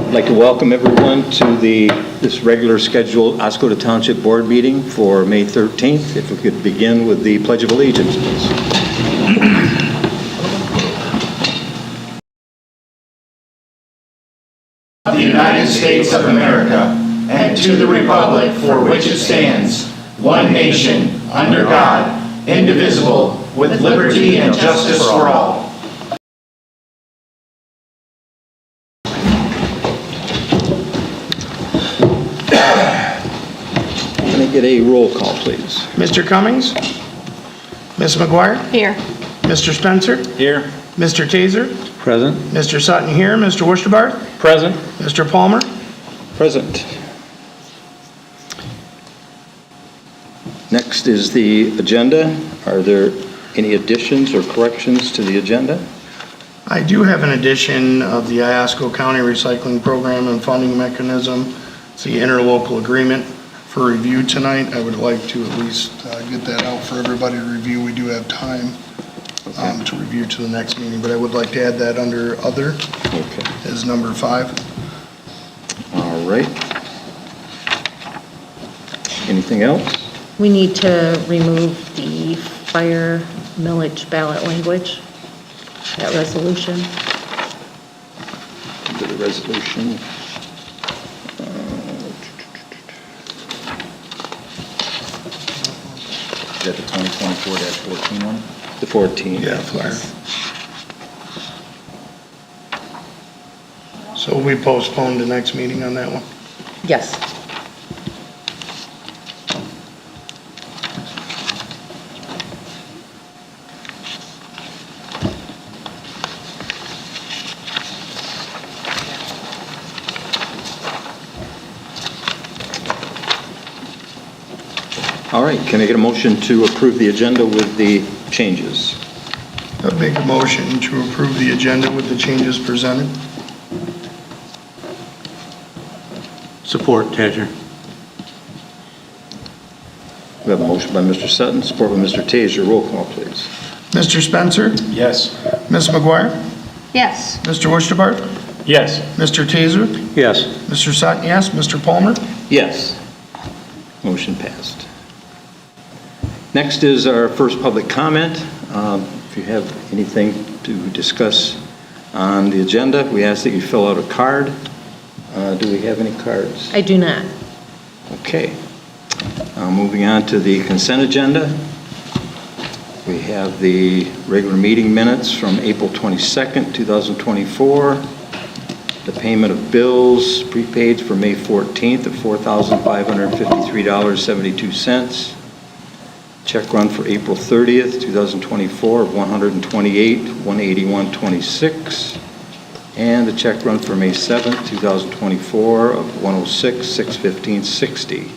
I'd like to welcome everyone to this regular scheduled Oscoda Township Board meeting for May 13th. If we could begin with the Pledge of Allegiance, please. The United States of America, and to the republic for which it stands, one nation, under God, indivisible, with liberty and justice for all. Can I get a roll call, please? Mr. Cummings? Ms. McGuire? Here. Mr. Spencer? Here. Mr. Taser? Present. Mr. Sutton here. Mr. Worcesterbart? Present. Mr. Palmer? Present. Next is the agenda. Are there any additions or corrections to the agenda? I do have an addition of the Iosco County Recycling Program and Funding Mechanism. It's the interlocal agreement for review tonight. I would like to at least get that out for everybody to review. We do have time to review to the next meeting, but I would like to add that under other as number 5. All right. Anything else? We need to remove the fire millage ballot language, that resolution. To the resolution. Is that the 2024-14 one? The 14. Yeah, flyer. So we postponed the next meeting on that one? Yes. All right, can I get a motion to approve the agenda with the changes? I make a motion to approve the agenda with the changes presented. Support, Taser. We have a motion by Mr. Sutton, support by Mr. Taser. Roll call, please. Mr. Spencer? Yes. Ms. McGuire? Yes. Mr. Worcesterbart? Yes. Mr. Taser? Yes. Mr. Sutton, yes. Mr. Palmer? Yes. Motion passed. Next is our first public comment. If you have anything to discuss on the agenda, we ask that you fill out a card. Do we have any cards? I do not. Okay. Moving on to the consent agenda. We have the regular meeting minutes from April 22nd, 2024. The payment of bills, prepaid for May 14th of $4,553.72. Check run for April 30th, 2024 of $128,181.26. And the check run for May 7th, 2024 of $106,615.60.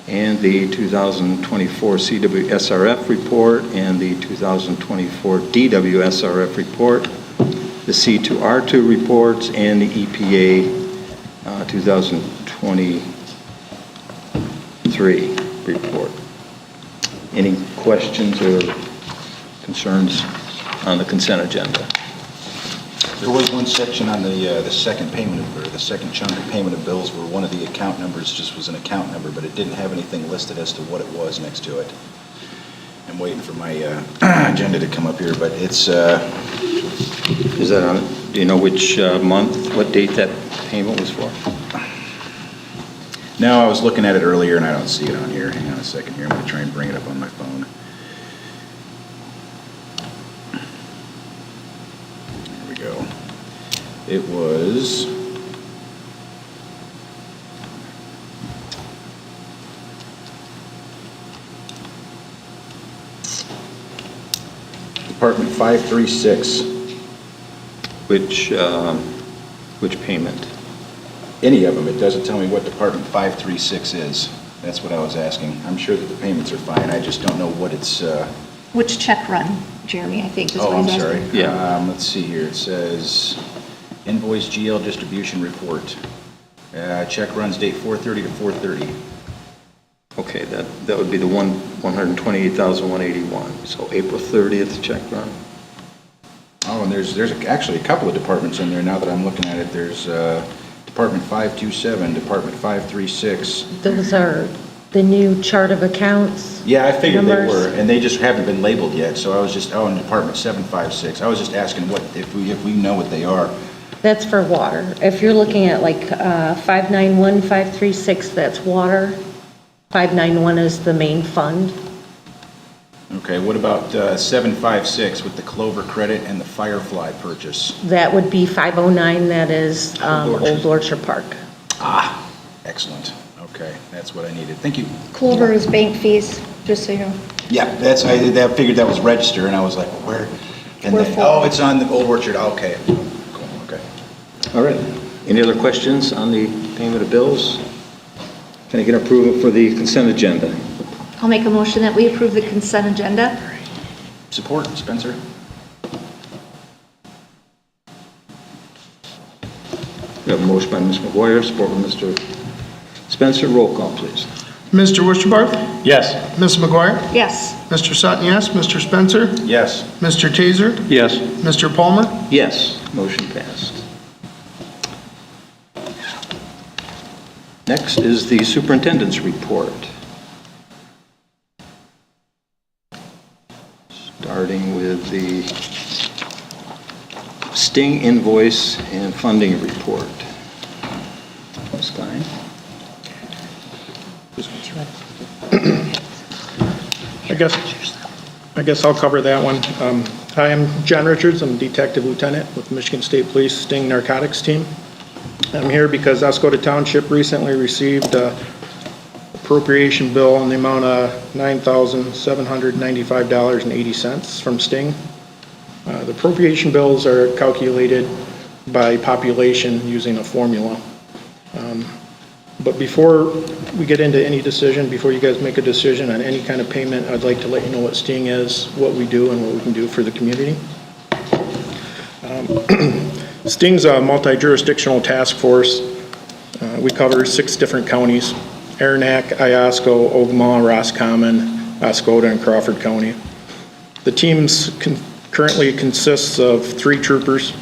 And the 2024 CWSRF report and the 2024 DWSRF report, the C2R2 reports, and the EPA 2023 report. Any questions or concerns on the consent agenda? There was one section on the second payment or the second chunk of payment of bills where one of the account numbers just was an account number, but it didn't have anything listed as to what it was next to it. I'm waiting for my agenda to come up here, but it's... Is that on, do you know which month, what date that payment was for? No, I was looking at it earlier and I don't see it on here. Hang on a second here. I'm going to try and bring it up on my phone. There we go. It was... Department 536. Which payment? Any of them. It doesn't tell me what Department 536 is. That's what I was asking. I'm sure that the payments are fine. I just don't know what it's... Which check run, Jeremy, I think is what Oh, I'm he's sorry. asking. Yeah. Let's see here. It says invoice GL distribution report. Check runs date 4/30 to 4/30. Okay, that would be the 128,181. So April 30th check run. Oh, and there's actually a couple of departments in there now that I'm looking at it. There's Department 527, Department 536. Those are the new chart of accounts. Yeah, I figured they numbers. were, and they just haven't been labeled yet, so I was just, in Department 756. I was just asking what, if we know what they are. That's for water. If you're looking at like 591, 536, that's water. 591 is the main fund. Okay, what about 756 with the Clover credit and the Firefly purchase? That would be 509, that is Old Orchard Park. Ah, excellent. Okay, that's what I needed. Thank you. Clover is bank fees, just so you know. Yeah, I figured that was register, and I was like, where? And Where then, for? oh, it's on the Old Orchard, okay. Cool, okay. All right. Any other questions on the payment of bills? Can I get approval for the consent agenda? I'll make a motion that we approve the consent agenda. Support, Spencer? We have a motion by Ms. McGuire, support by Mr. Spencer. Roll call, please. Mr. Wishbarth? Yes. Ms. McGuire? Yes. Mr. Sutton, yes. Mr. Spencer? Yes. Mr. Taser? Yes. Mr. Palmer? Yes, motion passed. Next is the superintendent's report. Starting with the Sting invoice and funding report. Ms. Stein? I guess I'll cover that one. Hi, I'm John Richards. I'm a detective lieutenant with Michigan State Police Sting Narcotics Team. I'm here because Oscoda Township recently received an appropriation bill in the amount of $9,795.80 from Sting. The appropriation bills are calculated by population using a formula. But before we get into any decision, before you guys make a decision on any kind of payment, I'd like to let you know what Sting is, what we do, and what we can do for the community. Sting's a multi-jurisdictional task force. We cover 6 different counties: Aranac, Iosco, Ogama, Roscommon, Oscoda, and Crawford County. The teams currently consists of 3 troopers,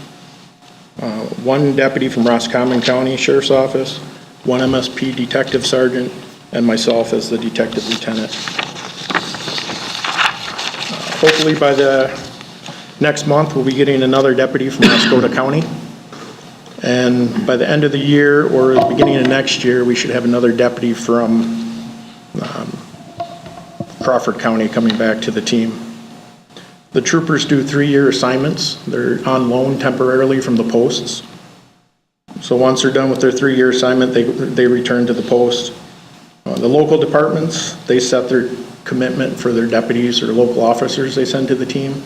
1 deputy from Roscommon County Sheriff's Office, 1 MSP detective sergeant, and myself as the detective lieutenant. Hopefully by the next month, we'll be getting another deputy from Oscoda County. And by the end of the year or the beginning of next year, we should have another deputy from Crawford County coming back to the team. The troopers do 3-year assignments. They're on loan temporarily from the posts. So once they're done with their 3-year assignment, they return to the post. The local departments, they set their commitment for their deputies or local officers they send to the team.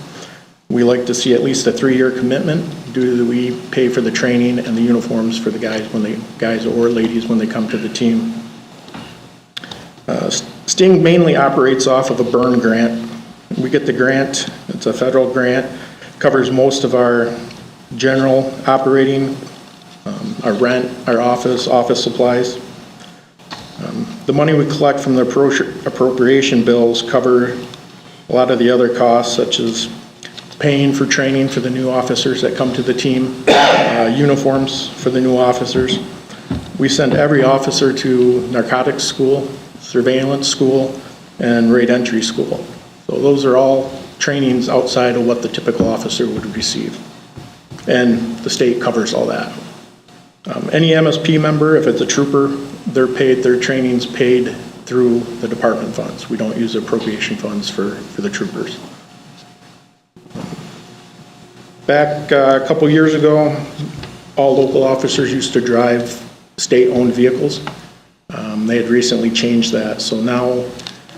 We like to see at least a 3-year commitment due to we pay for the training and the uniforms for the guys or ladies when they come to the team. Sting mainly operates off of a burn grant. We get the grant, it's a federal grant, covers most of our general operating, our rent, our office supplies. The money we collect from the appropriation bills cover a lot of the other costs, such as paying for training for the new officers that come to the team, uniforms for the new officers. We send every officer to narcotics school, surveillance school, and raid entry school. So those are all trainings outside of what the typical officer would receive. And the state covers all that. Any MSP member, if it's a trooper, their training's paid through the department funds. We don't use appropriation funds for the troopers. Back a couple years ago, all local officers used to drive state-owned vehicles. They had recently changed that. So now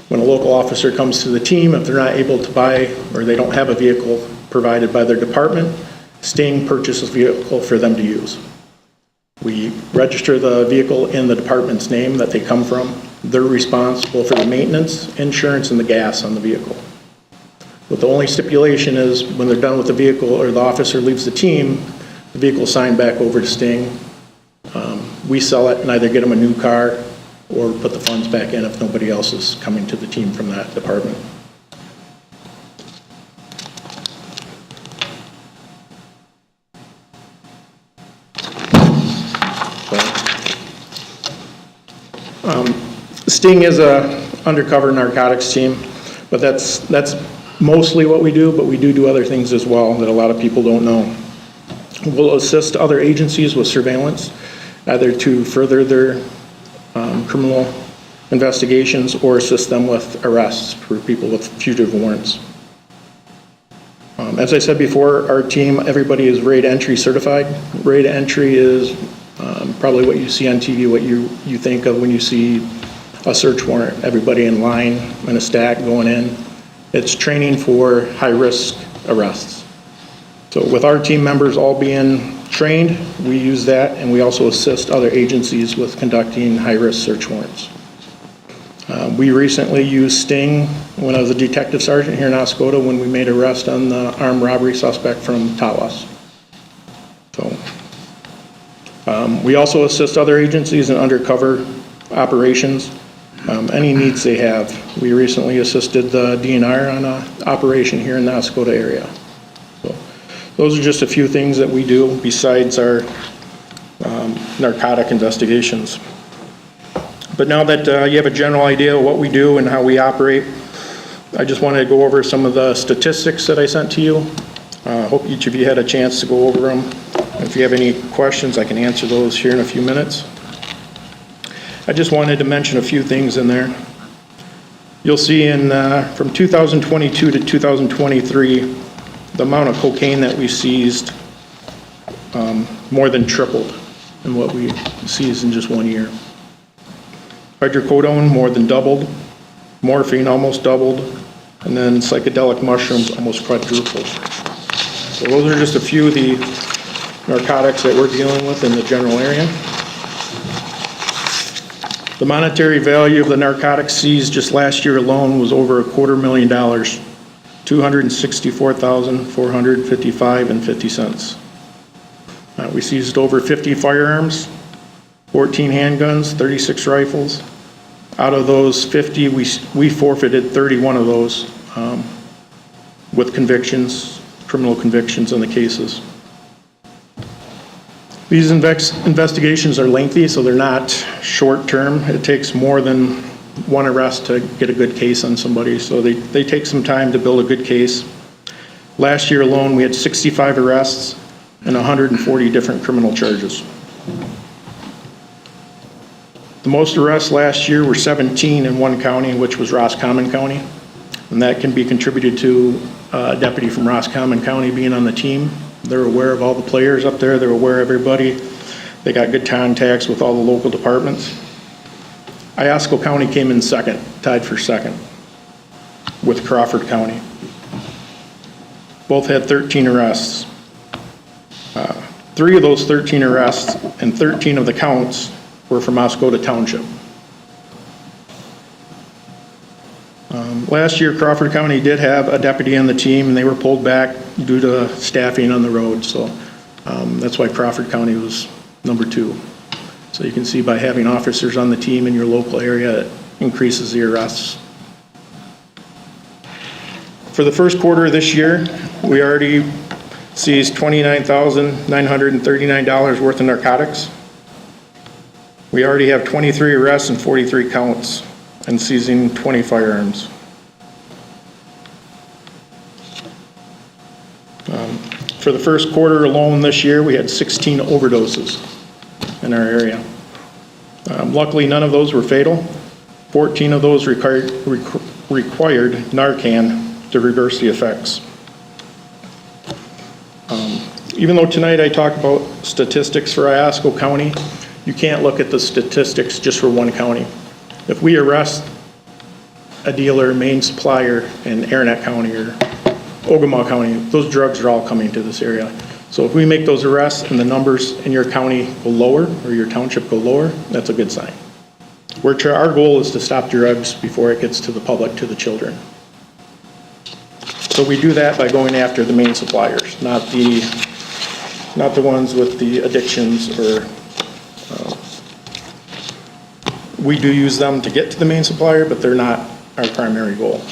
when a local officer comes to the team, if they're not able to buy or they don't have a vehicle provided by their department, Sting purchases a vehicle for them to use. We register the vehicle in the department's name that they come from. They're responsible for the maintenance, insurance, and the gas on the vehicle. But the only stipulation is when they're done with the vehicle or the officer leaves the team, the vehicle is signed back over to Sting. We sell it and either get them a new car or put the funds back in if nobody else is coming to the team from that department. Sting is a undercover narcotics team, but that's mostly what we do, but we do other things as well that a lot of people don't know. We'll assist other agencies with surveillance, either to further their criminal investigations or assist them with arrests for people with fugitive warrants. As I said before, our team, everybody is raid entry certified. Raid entry is probably what you see on TV, what you think of when you see a search warrant, everybody in line in a stack going in. It's training for high-risk arrests. So with our team members all being trained, we use that, and we also assist other agencies with conducting high-risk search warrants. We recently used Sting when I was a detective sergeant here in Oscoda when we made arrest on the armed robbery suspect from Tawas. So we also assist other agencies in undercover operations, any needs they have. We recently assisted the DNR on an operation here in the Oscoda area. So those are just a few things that we do besides our narcotic investigations. But now that you have a general idea of what we do and how we operate, I just wanted to go over some of the statistics that I sent to you. I hope each of you had a chance to go over them. If you have any questions, I can answer those here in a few minutes. I just wanted to mention a few things in there. You'll see from 2022 to 2023, the amount of cocaine that we seized more than tripled in what we seized in just 1 year. Hydrocodone more than doubled, morphine almost doubled, and then psychedelic mushrooms almost quadrupled. So those are just a few of the narcotics that we're dealing with in the general area. The monetary value of the narcotics seized just last year alone was over $250,000, $264,455.50. We seized over 50 firearms, 14 handguns, 36 rifles. Out of those 50, we forfeited 31 of those with convictions, criminal convictions on the cases. These investigations are lengthy, so they're not short-term. It takes more than one arrest to get a good case on somebody, so they take some time to build a good case. Last year alone, we had 65 arrests and 140 different criminal charges. The most arrests last year were 17 in one county, which was Roscommon County. And that can be contributed to a deputy from Roscommon County being on the team. They're aware of all the players up there. They're aware of everybody. They got good contacts with all the local departments. Iosco County came in second, tied for second with Crawford County. Both had 13 arrests. 3 of those 13 arrests and 13 of the counts were from Oscoda Township. Last year, Crawford County did have a deputy on the team, and they were pulled back due to staffing on the road. So that's why Crawford County was number 2. So you can see by having officers on the team in your local area, it increases the arrests. For the first quarter of this year, we already seized $29,939 worth of narcotics. We already have 23 arrests and 43 counts and seizing 20 firearms. For the first quarter alone this year, we had 16 overdoses in our area. Luckily, none of those were fatal. 14 of those required Narcan to reverse the effects. Even though tonight I talk about statistics for Iosco County, you can't look at the statistics just for one county. If we arrest a dealer, main supplier in Aranet County or Ogama County, those drugs are all coming to this area. So if we make those arrests and the numbers in your county go lower or your township go lower, that's a good sign. Our goal is to stop drugs before it gets to the public, to the children. So we do that by going after the main suppliers, not the ones with the addictions or we do use them to get to the main supplier, but they're not our primary goal.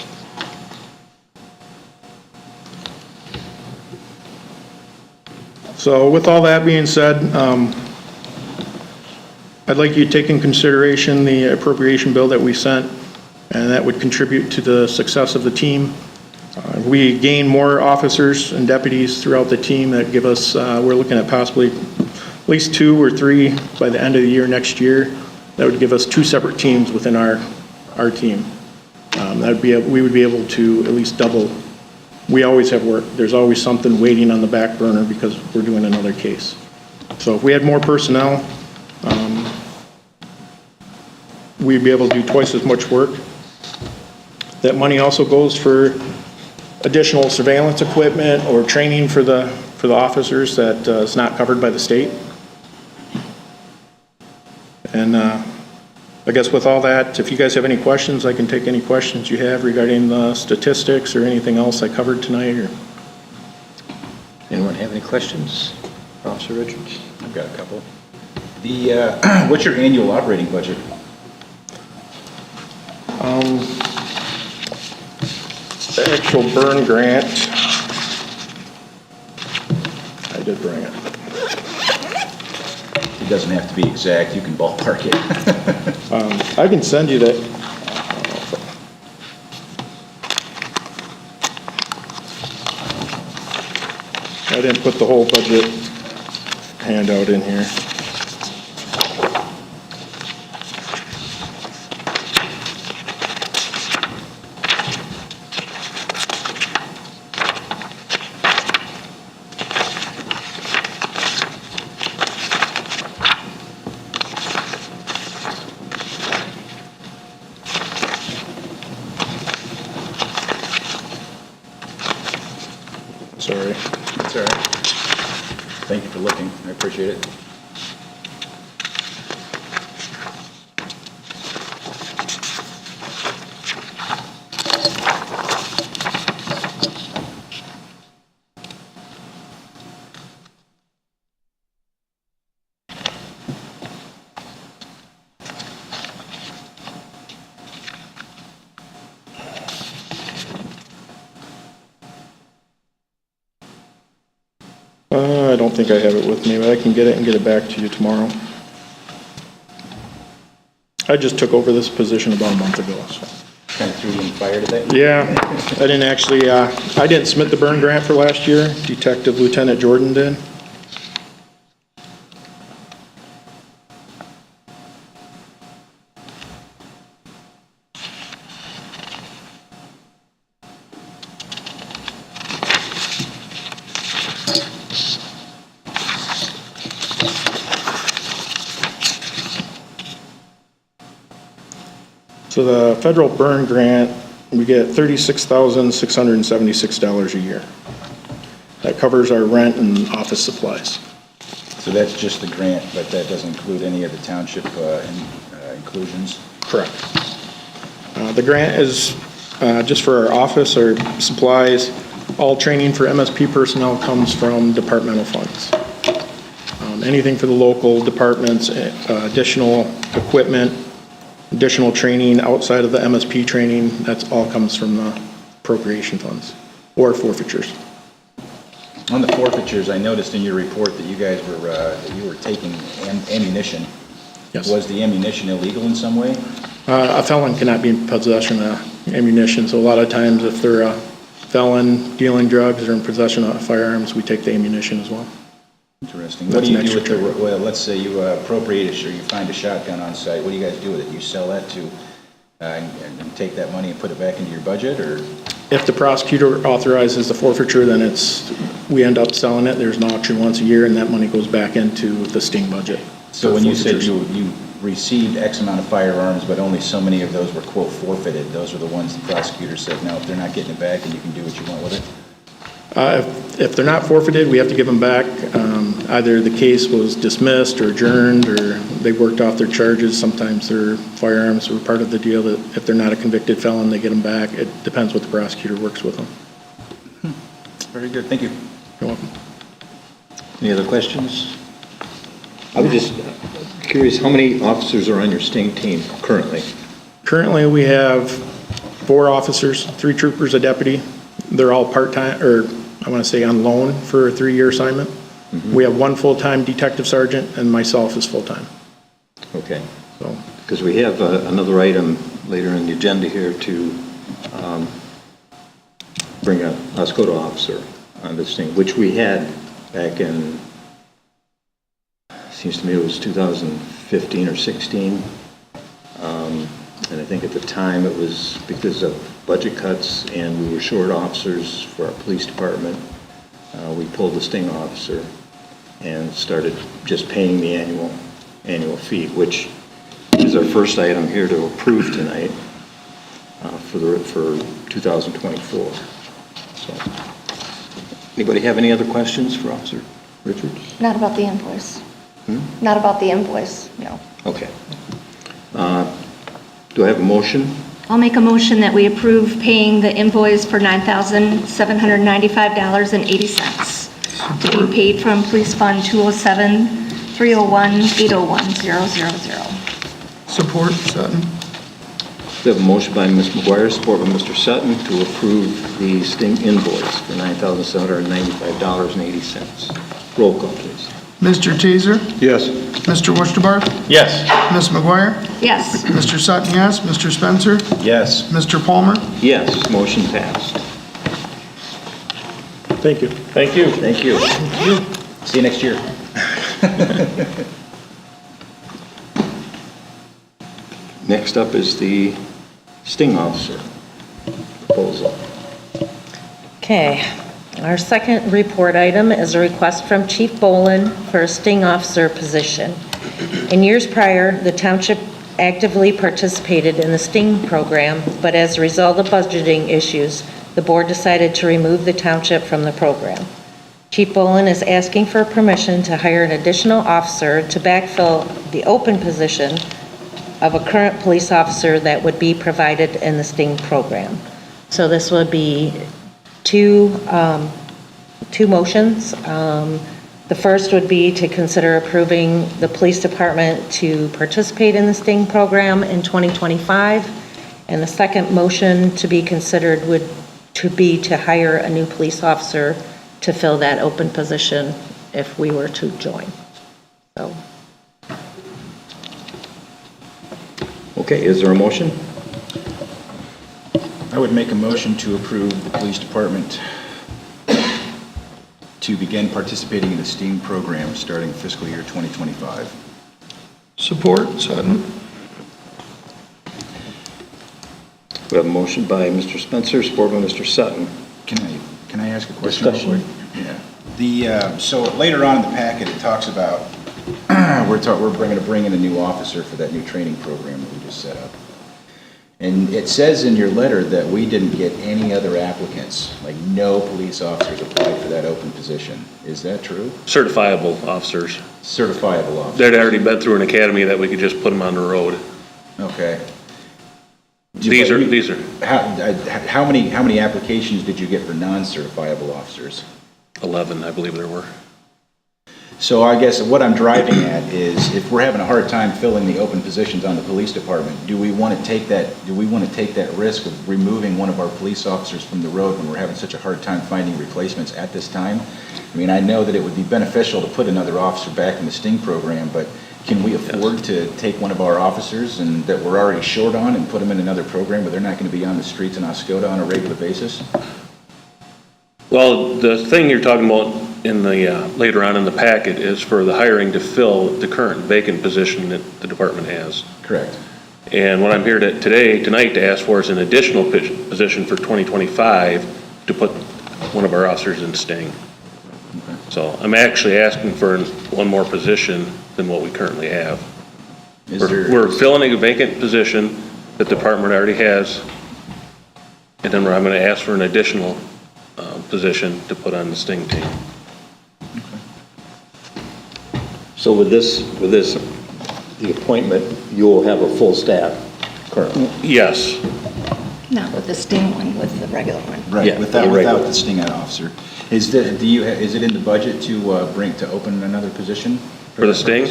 So with all that being said, I'd like you to take in consideration the appropriation bill that we sent, and that would contribute to the success of the team. We gain more officers and deputies throughout the team that give us, we're looking at possibly at least 2 or 3 by the end of the year next year. That would give us 2 separate teams within our team. We would be able to at least double. We always have work. There's always something waiting on the back burner because we're doing another case. So if we had more personnel, we'd be able to do twice as much work. That money also goes for additional surveillance equipment or training for the officers that is not covered by the state. And I guess with all that, if you guys have any questions, I can take any questions you have regarding the statistics or anything else I covered tonight. Or Anyone have any questions? Officer Richards? I've got a couple. What's your annual operating budget? The actual burn grant, I did bring it. It doesn't have to be exact, you can ballpark it. I can send you that. I didn't put the whole budget handout in here. Sorry. That's all right. Thank you for looking, I appreciate it. I don't think I have it with me, but I can get it and get it back to you tomorrow. I just took over this position about a month ago, so. Kind of threw you in the fire today? Yeah, I didn't actually, I didn't submit the burn grant for last year. Detective Lieutenant Jordan did. So the federal burn grant, we get $36,676 a year. That covers our rent and office supplies. So that's just the grant, but that doesn't include any of the township inclusions? Correct. The grant is just for our office, our supplies. All training for MSP personnel comes from departmental funds. Anything for the local departments, additional equipment, additional training outside of the MSP training, that's all comes from the appropriation funds or forfeitures. On the forfeitures, I noticed in your report that you guys were, that you were taking ammunition. Yes. Was the ammunition illegal in some way? A felon cannot be in possession of ammunition, so a lot of times if they're a felon dealing drugs or in possession of firearms, we take the ammunition as well. Interesting. That's What do you an do with extra the, well, let's say you appropriate it or you find a shotgun on site, what do you guys do with it? You sell that to, and take that money and put it back into your budget, or? If the prosecutor authorizes the forfeiture, then we end up selling it. There's an auction once a year, and that money goes back into the sting budget. So when you said you received X amount of firearms, but only so many of those were quote forfeited, those are the ones the prosecutor said, no, if they're not getting it back, then you can do what you want with it? If they're not forfeited, we have to give them back. Either the case was dismissed or adjourned, or they worked off their charges. Sometimes their firearms were part of the deal that if they're not a convicted felon, they get them back. It depends what the prosecutor works with them. Very good, thank you. You're welcome. Any other questions? I was just curious, how many officers are on your sting team currently? Currently, we have 4 officers, 3 troopers, a deputy. They're all part-time, or I want to say on loan for a 3-year assignment. We have 1 full-time detective sergeant, and myself is full-time. Okay. So, Because we have another item later in the agenda here to bring a Oscoda officer on this thing, which we had back in, seems to me it was 2015 or 16. And I think at the time it was because of budget cuts and we were short officers for our police department. We pulled the sting officer and started just paying the annual fee, which is our first item here to approve tonight for 2024. So, anybody have any other questions for Officer Richards? Not about the invoice. Not about the invoice, no. Okay. Do I have a motion? I'll make a motion that we approve paying the invoice for $9,795.80 to be paid from Police Fund 207-301-801-000. Support, Sutton. We have a motion by Ms. McGuire, support by Mr. Sutton, to approve the sting invoice for $9,795.80. Roll call, please. Mr. Teaser? Yes. Mr. Wunschenbarth? Yes. Ms. McGuire? Yes. Mr. Sutton, yes. Mr. Spencer? Yes. Mr. Palmer? Yes, motion passed. thank you. Thank you. Thank you. See you next year. Next up is the sting officer proposal. Okay, our second report item is a request from Chief Bolin for a sting officer position. In years prior, the township actively participated in the sting program, but as a result of budgeting issues, the board decided to remove the township from the program. Chief Bolin is asking for permission to hire an additional officer to backfill the open position of a current police officer that would be provided in the sting program. So this would be two motions. The first would be to consider approving the police department to participate in the sting program in 2025. And the second motion to be considered would be to hire a new police officer to fill that open position if we were to join. So, Okay, is there a motion? I would make a motion to approve the police department to begin participating in the STEAM program starting fiscal year 2025. Support, Sutton. We have a motion by Mr. Spencer, support by Mr. Sutton. Can I ask a question? Discussion. real quick? Yeah. So later on in the packet, it talks about we're going to bring in a new officer for that new training program that we just set up. And it says in your letter that we didn't get any other applicants, like no police officers applied for that open position. Is that true? Certifiable officers. Certifiable officers. They'd already been through an academy that we could just put them on the road. Okay. These are How many applications did you get for non-certifiable officers? 11, I believe there were. So I guess what I'm driving at is if we're having a hard time filling the open positions on the police department, do we want to take that risk of removing one of our police officers from the road when we're having such a hard time finding replacements at this time? I mean, I know that it would be beneficial to put another officer back in the STING program, but can we afford to take one of our officers and that we're already short on and put them in another program where they're not going to be on the streets in Oscoda on a regular basis? Well, the thing you're talking about in the, later on in the packet is for the hiring to fill the current vacant position that the department has. Correct. And what I'm here tonight to ask for is an additional position for 2025 to put one of our officers in STING. Okay. So I'm actually asking for one more position than what we currently have. We're filling a vacant position that the department already has, and then I'm going to ask for an additional position to put on the STING team. So with this, the appointment, you will have a full staff currently? Yes. Not with the sting one, with the regular one. Right, Yeah, without you're right. the STING officer. Is it in the budget to open another position? For the STING?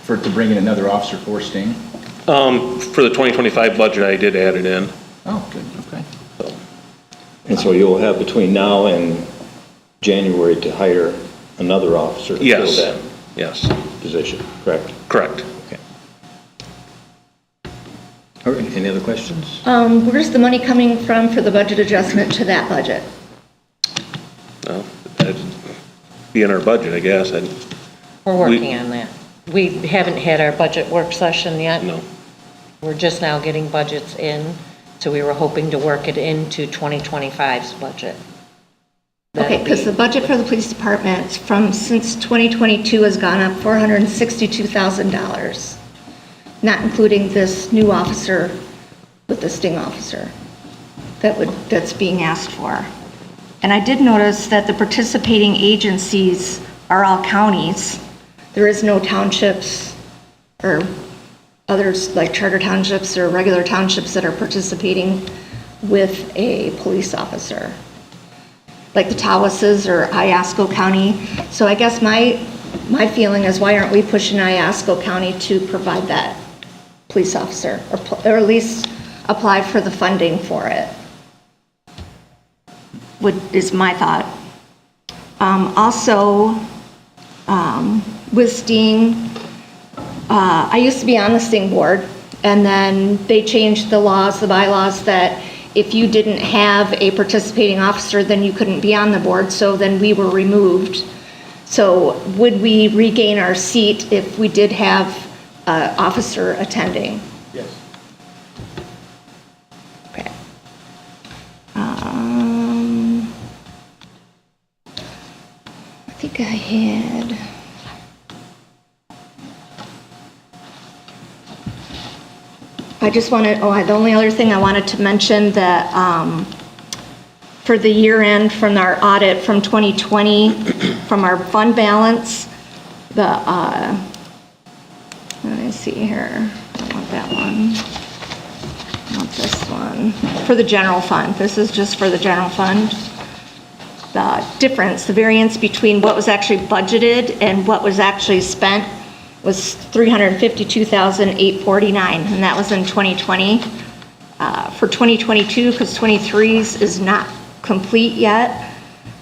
To bring in another officer for STING? For the 2025 budget, I did add it in. Oh, good, okay. And so you'll have between now and January to hire another officer to fill Yes. that Yes, position, correct? correct. Okay. All right, any other questions? Where's the money coming from for the budget adjustment to that budget? Well, that'd be in our budget, I guess. We're working on that. We haven't had our budget work session yet. No. We're just now getting budgets in, so we were hoping to work it into 2025's budget. Okay, because the budget for the police department since 2022 has gone up $462,000, not including this new officer with the sting officer that's being asked for. And I did notice that the participating agencies are all counties. There is no townships or others like charter townships or regular townships that are participating with a police officer, like the Tawases or Iosco County. So I guess my feeling is, why aren't we pushing Iosco County to provide that police officer, or at least apply for the funding for it? Is my thought. Also, with Sting, I used to be on the Sting board, and then they changed the laws, the bylaws, that if you didn't have a participating officer, then you couldn't be on the board, so then we were removed. So would we regain our seat if we did have an officer attending? Yes. Okay. I think I had... I just wanted, the only other thing I wanted to mention that for the year end from our audit from 2020, from our fund balance, let me see here, I don't want that one, I want this one, for the general fund. This is just for the general fund. The difference, the variance between what was actually budgeted and what was actually spent was $352,849, and that was in 2020. For 2022, because 23's is not complete yet,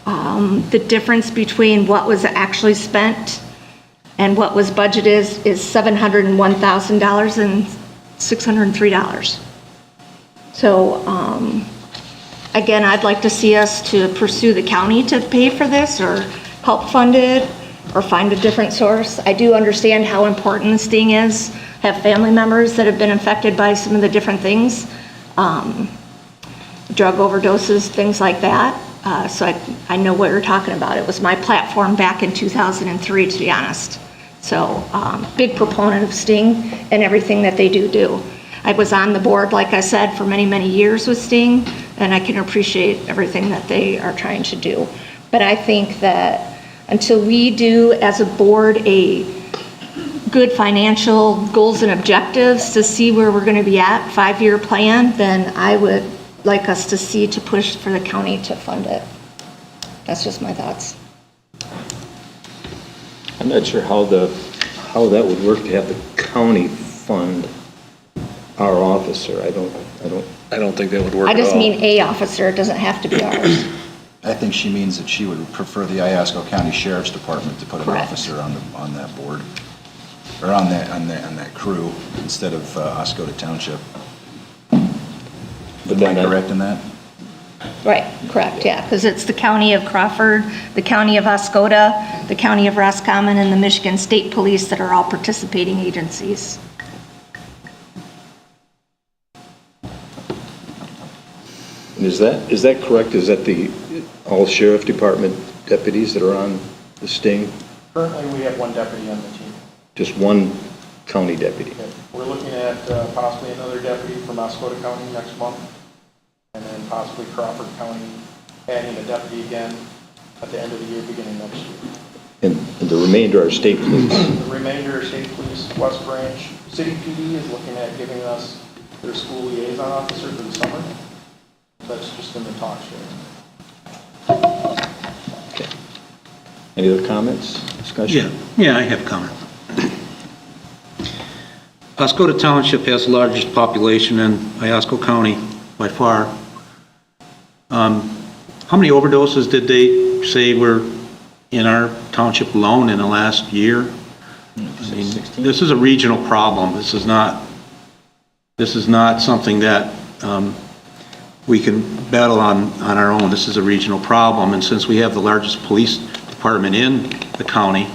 the difference between what was actually spent and what was budgeted is $701,000 and $603. So again, I'd like to see us to pursue the county to pay for this or help fund it, or find a different source. I do understand how important Sting is. I have family members that have been affected by some of the different things, drug overdoses, things like that. So I know what you're talking about. It was my platform back in 2003, to be honest. So big proponent of Sting and everything that they do. I was on the board, like I said, for many, many years with Sting, and I can appreciate everything that they are trying to do. But I think that until we do, as a board, a good financial goals and objectives to see where we're going to be at, 5-year plan, then I would like us to see to push for the county to fund it. That's just my thoughts. I'm not sure how that would work to have the county fund our officer. I don't think that would work I at all. just mean a officer, it doesn't have to be ours. I think she means that she would prefer the Iosco County Sheriff's Department to put an Correct. officer on that board, or on that crew, instead of Oscoda Township. Am I correct in that? Right, correct, yeah, because it's the county of Crawford, the county of Oscoda, the county of Roscommon, and the Michigan State Police that are all participating agencies. Is that correct? Is that all sheriff department deputies that are on the Sting? Currently, we have one deputy on the team. Just one county deputy? We're looking at possibly another deputy from Oscoda County next month, and then possibly Crawford County adding a deputy again at the end of the year, beginning next year. And the remainder are state police? The remainder are state police. West Branch City PD is looking at giving us their school liaison officer for the summer. That's just in the talk show. Okay. Any other comments, discussion? Yeah, I have a comment. Oscoda Township has the largest population in Iosco County by far. How many overdoses did they say were in our township alone in the last year? I mean, this is a regional problem. This is not This is not something that we can battle on our own. This is a regional problem, and since we have the largest police department in the county,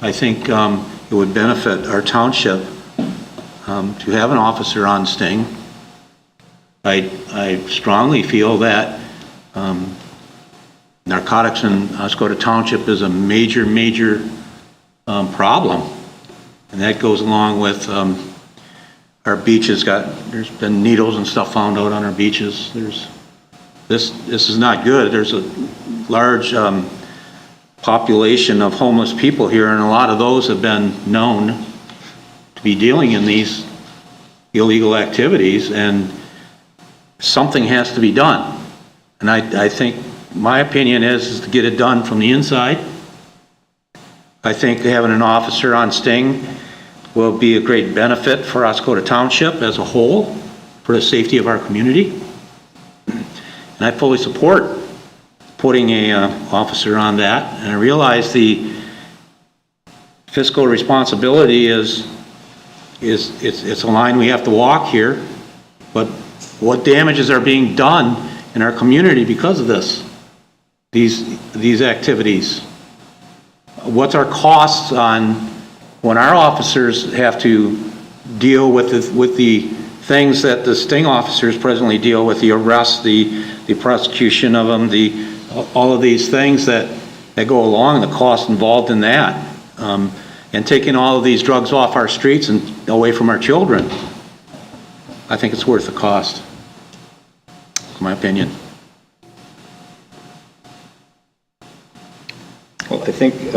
I think it would benefit our township to have an officer on sting. I strongly feel that narcotics in Oscoda Township is a major problem, and that goes along with our beaches. There's been needles and stuff found out on our beaches. This is not good. There's a large population of homeless people here, and a lot of those have been known to be dealing in these illegal activities, and something has to be done. And I think, my opinion is to get it done from the inside. I think having an officer on sting will be a great benefit for Oscoda Township as a whole, for the safety of our community. And I fully support putting a officer on that. And I realize the fiscal responsibility it's a line we have to walk here, but what damages are being done in our community because of these activities? What's our costs on when our officers have to deal with the things that the sting officers presently deal with, the arrest, the prosecution of them, all of these things that go along, the cost involved in that, and taking all of these drugs off our streets and away from our children. I think it's worth the cost, in my opinion. Well, I think,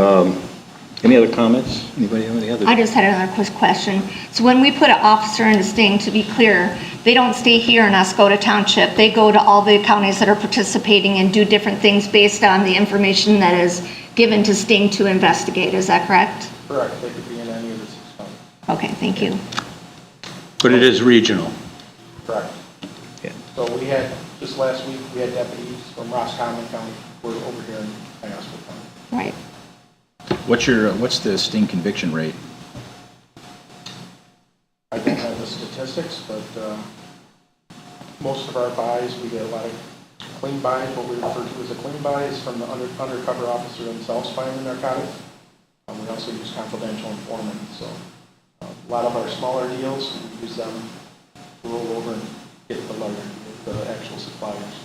any other comments? Anybody have any other? I just had another quick question. So when we put an officer into sting, to be clear, they don't stay here in Oscoda Township. They go to all the counties that are participating and do different things based on the information that is given to sting to investigate. Is that correct? Correct, they could be in any of the 6 counties. Okay, thank you. But it is regional. Correct. Yeah. So we had, just last week, we had deputies from Roscommon County, who were over here in Iosco County. Right. What's the sting conviction rate? I don't have the statistics, but most of our buys, we get a lot of clean buys. What we refer to as a clean buy is from the undercover officer themselves finding the narcotics. We also use confidential informants. So a lot of our smaller deals, we use them to roll over and get the actual suppliers.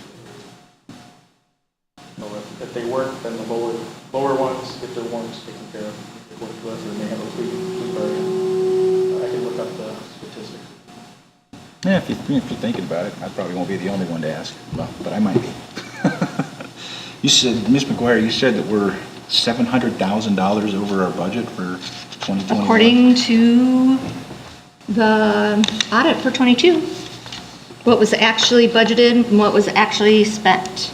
So if they work, then the lower ones get their warrants taken care of. If they work with, and they have a plea bargain. I can look up the statistics. Yeah, if you're thinking about it, I probably won't be the only one to ask, but I might be. You said, Ms. McGuire, you said that we're $700,000 over our budget for 2021? According to the audit for 22, what was actually budgeted and what was actually spent.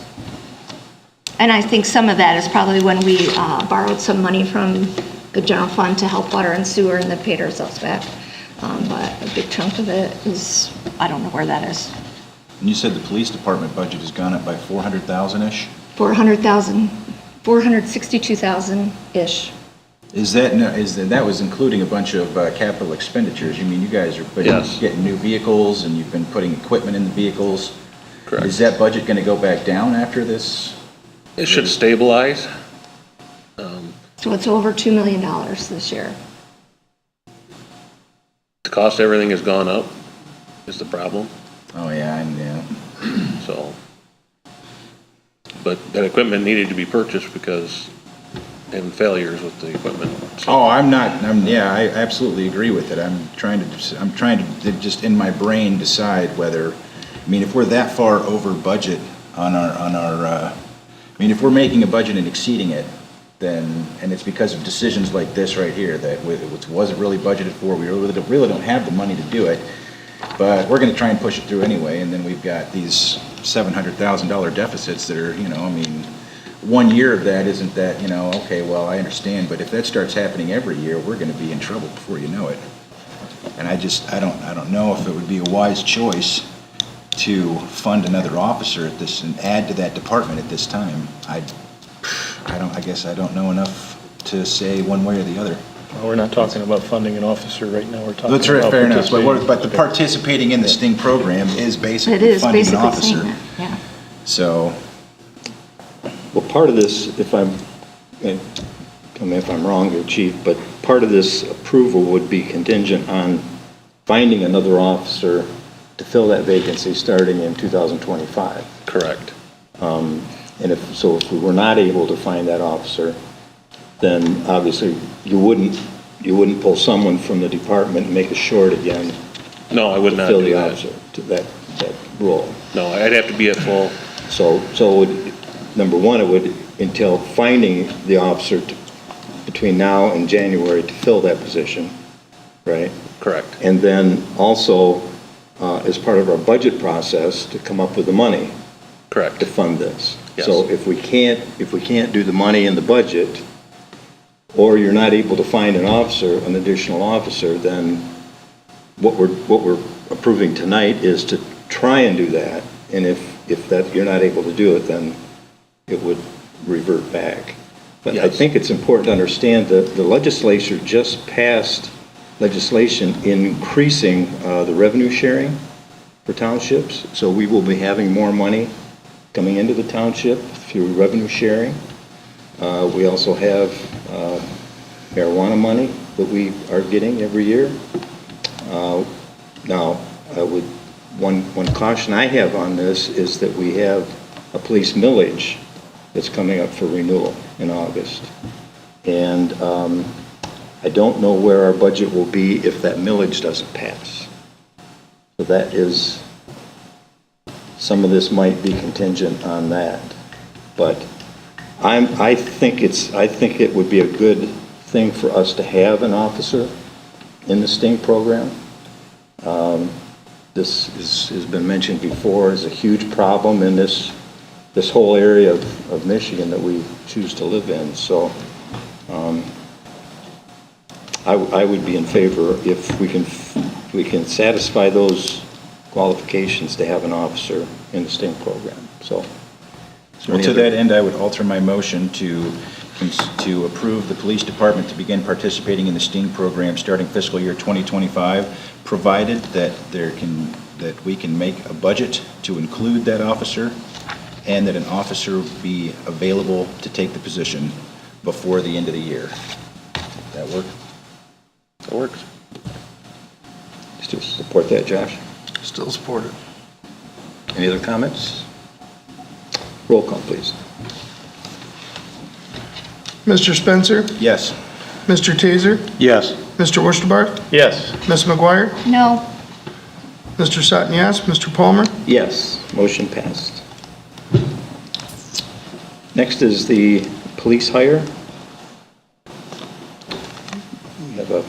And I think some of that is probably when we borrowed some money from the general fund to help water and sewer and then paid ourselves back. But a big chunk of it is, I don't know where that is. And you said the police department budget has gone up by 400,000-ish? 400,000, 462,000-ish. That was including a bunch of capital expenditures? You mean you guys are getting new vehicles and you've been putting equipment in the vehicles? Correct. Is that budget going to go back down after this? It should stabilize. So it's over $2 million this year. The cost of everything has gone up, is the problem, Oh, yeah. so. But that equipment needed to be purchased because having failures with the equipment. So Oh, I absolutely agree with it. I'm trying to just in my brain decide whether, if we're that far over budget on our, if we're making a budget and exceeding it, then, and it's because of decisions like this right here that which wasn't really budgeted for, we really don't have the money to do it, but we're going to try and push it through anyway, and then we've got these $700,000 deficits that are, 1 year of that isn't that, okay, well, I understand, but if that starts happening every year, we're going to be in trouble before you know it. And I don't know if it would be a wise choice to fund another officer at this and add to that department at this time. I guess I don't know enough to say one way or the other. Well, we're not talking about funding an officer right now, we're talking That's about right, fair enough, participating. but the participating in the STING program is It basically is funding an basically saying officer. that, yeah. So, Well, part of this, and tell me if I'm wrong here, Chief, but part of this approval would be contingent on finding another officer to fill that vacancy starting in 2025. Correct. And if we were not able to find that officer, then obviously you wouldn't pull someone from the department and make a short again No, I would to not fill do the that. officer, to that role. No, I'd have to be at full. So it would, number one, it would entail finding the officer between now and January to fill that position, right? Correct. And then also, as part of our budget process, to come up with the money Correct. to fund this. Yes. So if we can't do the money in the budget, or you're not able to find an additional officer, then what we're approving tonight is to try and do that. And if that, you're not able to do it, then it would revert back. But I Yes. think it's important to understand that the legislature just passed legislation increasing the revenue sharing for townships. So we will be having more money coming into the township through revenue sharing. We also have marijuana money that we are getting every year. Now, one caution I have on this is that we have a police millage that's coming up for renewal in August. And I don't know where our budget will be if that millage doesn't pass. So that is, some of this might be contingent on that. But I think it would be a good thing for us to have an officer in the STING program. This has been mentioned before, is a huge problem in this whole area of Michigan that we choose to live in. So I would be in favor if we can satisfy those qualifications to have an officer in the STING program. So. well, to that end, I would alter my motion to approve the police department to begin participating in the STING program starting fiscal year 2025, provided that we can make a budget to include that officer, and that an officer be available to take the position before the end of the year. That work? That works. Still support that, Josh? Still support it. Any other comments? Roll call, please. Mr. Spencer? Yes. Mr. Taser? Yes. Mr. Wurstenbach? Yes. Ms. McGuire? No, Mr. Sutton, yes. Mr. Palmer? Yes, motion passed. Next is the police hire. We have a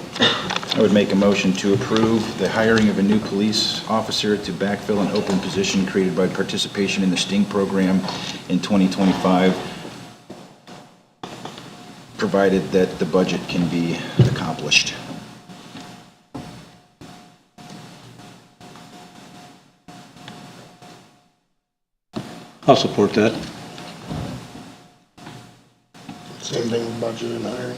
I would make a motion to approve the hiring of a new police officer to backfill an open position created by participation in the STING program in 2025, provided that the budget can be accomplished. I'll support that. Same thing with budget and hiring.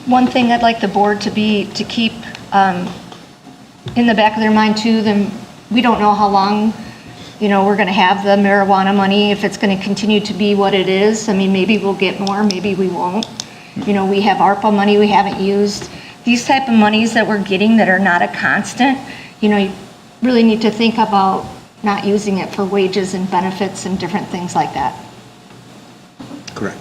one thing I'd like the board to keep in the back of their mind too, then we don't know how long, we're gonna have the marijuana money, if it's gonna continue to be what it is. I mean, maybe we'll get more, maybe we won't. We have ARPA money we haven't used. These type of monies that we're getting that are not a constant, you really need to think about not using it for wages and benefits and different things like that. Correct.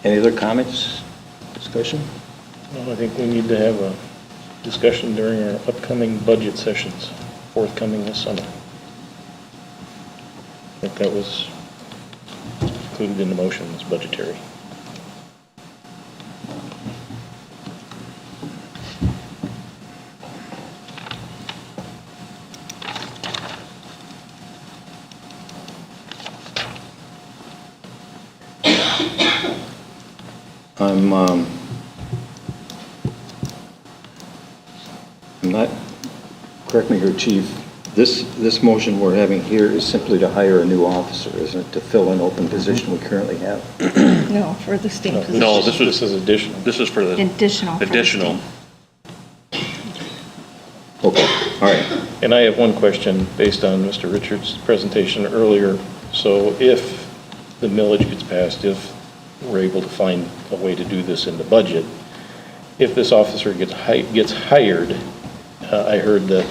Any other comments, discussion? Well, I think we need to have a discussion during our upcoming budget sessions, forthcoming this summer. I think that was included in the motion, is budgetary. correct me here, Chief, this motion we're having here is simply to hire a new officer, isn't it? To fill an open position we currently have? No, for the sting position. No, this is additional. This is for the. Additional for the Additional. sting. Okay, all right. And I have one question based on Mr. Richards' presentation earlier. So if the millage gets passed, if we're able to find a way to do this in the budget, if this officer gets hired, I heard that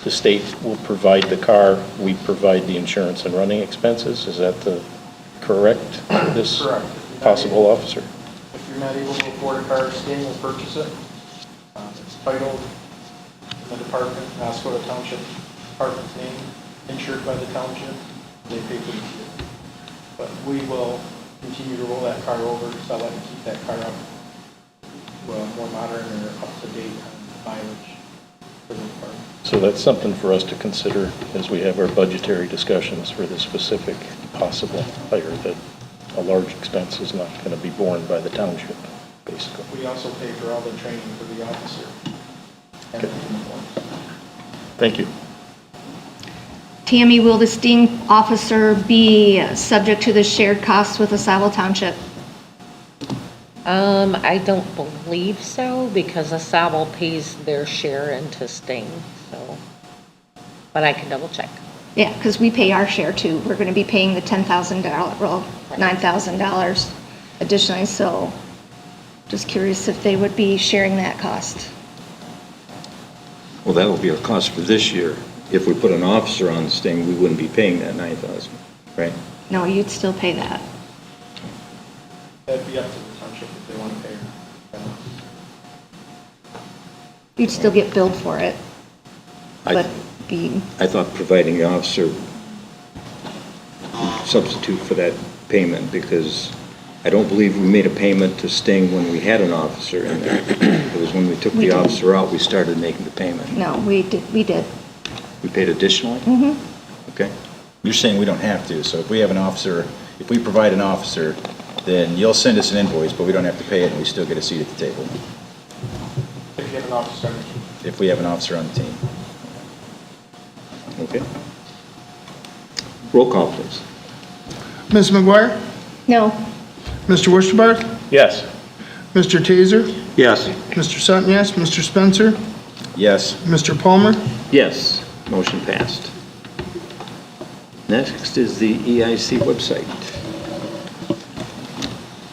the state will provide the car, we provide the insurance and running expenses. Is that correct for this Correct. possible officer? If you're not able to afford a car, Sting will purchase it. It's titled in the department, Oscoda Township Department's name, insured by the township, they pay for the fuel. But we will continue to roll that car over, sell it, and keep that car up, well, more modern or up to date on mileage for the department. So that's something for us to consider as we have our budgetary discussions for the specific possible hire, that a large expense is not going to be borne by the township, basically. We also pay for all the training for the officer and the uniforms. Thank you. Tammy, will the sting officer be subject to the shared costs with Oscoda Township? I don't believe so, because Asabel pays their share into Sting, so, but I can double check. Yeah, because we pay our share too. We're going to be paying the $10,000, well, $9,000 additionally, so just curious if they would be sharing that cost. Well, that will be a cost for this year. If we put an officer on the Sting, we wouldn't be paying that 9,000, right? No, you'd still pay that. That'd be up to the township if they want to pay her. You'd still get billed for it, I but be, I thought providing the officer substitute for that payment, because I don't believe we made a payment to Sting when we had an officer in there. It was when we took We the did. officer out, we started making the payment. no, we did. We paid additionally? Mm-hmm. Okay. You're saying we don't have to, so if we have an officer, if we provide an officer, then you'll send us an invoice, but we don't have to pay it, and we still get a seat at the table, If you have an officer on the team. if we have an officer on the team. Okay. Roll call, please. Ms. McGuire? No, Mr. Worcester? Yes. Mr. Taser? Yes. Mr. Sutton, yes. Mr. Spencer? Yes, Mr. Palmer? Yes, motion passed. Next is the EIC website.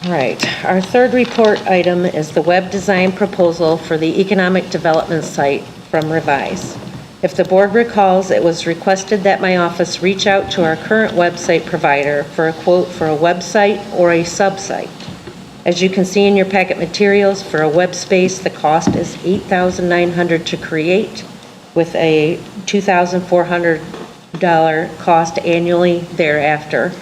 All right, our third report item is the web design proposal for the economic development site from Revise. If the board recalls, it was requested that my office reach out to our current website provider for a quote for a website or a sub-site. As you can see in your packet materials, for a web space, the cost is $8,900 to create, with a $2,400 cost annually thereafter,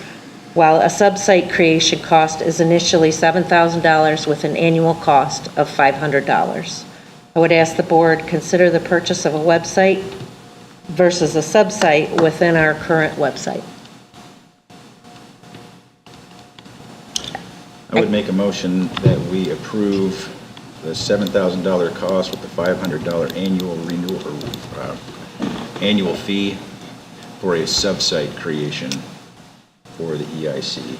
while a sub-site creation cost is initially $7,000 with an annual cost of $500. I would ask the board consider the purchase of a website versus a sub-site within our current website. I would make a motion that we approve the $7,000 cost with the $500 annual renewal, or annual fee for a sub-site creation for the EIC.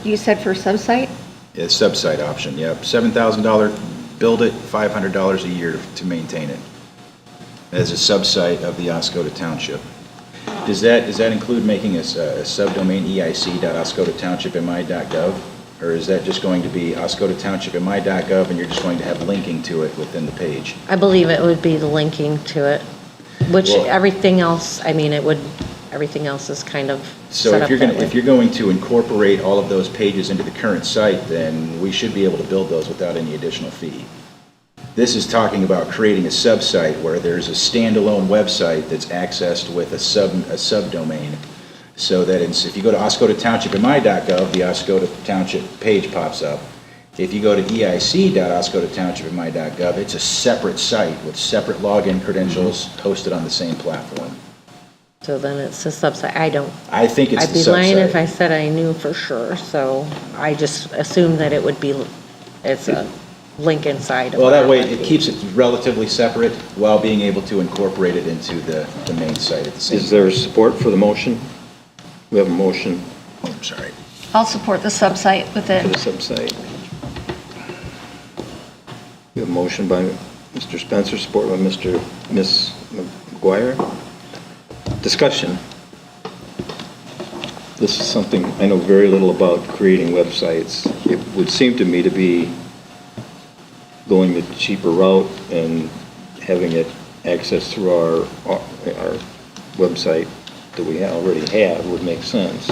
you said for sub-site? A sub-site option, yep. $7,000, build it, $500 a year to maintain it as a sub-site of the Oscoda Township. Does that include making a subdomain eic.oscodatownshipmi.gov? Or is that just going to be oscodatownshipmi.gov and you're just going to have linking to it within the page? I believe it would be the linking to it, which Well- everything else, I mean, everything else is kind of So set if up you're that going, way. if you're going to incorporate all of those pages into the current site, then we should be able to build those without any additional fee. This is talking about creating a sub-site where there's a standalone website that's accessed with a subdomain, so that if you go to oscodatownshipmi.gov, the Oscoda Township page pops up. If you go to eic.oscodatownshipmi.gov, it's a separate site with separate login credentials hosted on the same platform. So then it's a sub-site. I think it's I'd the be lying if I sub-site. said I knew for sure, so I just assumed that it would be, it's a link inside of Well, that our way web it page. keeps it relatively separate while being able to incorporate it into the main site at the same time. Is there support for the motion? We have a motion Oh, I'm sorry. I'll support the sub-site with for the it. sub-site. We have a motion by Mr. Spencer, support by Ms. McGuire. Discussion. This is something I know very little about, creating websites. It would seem to me to be going the cheaper route and having it accessed through our website that we already have would make sense,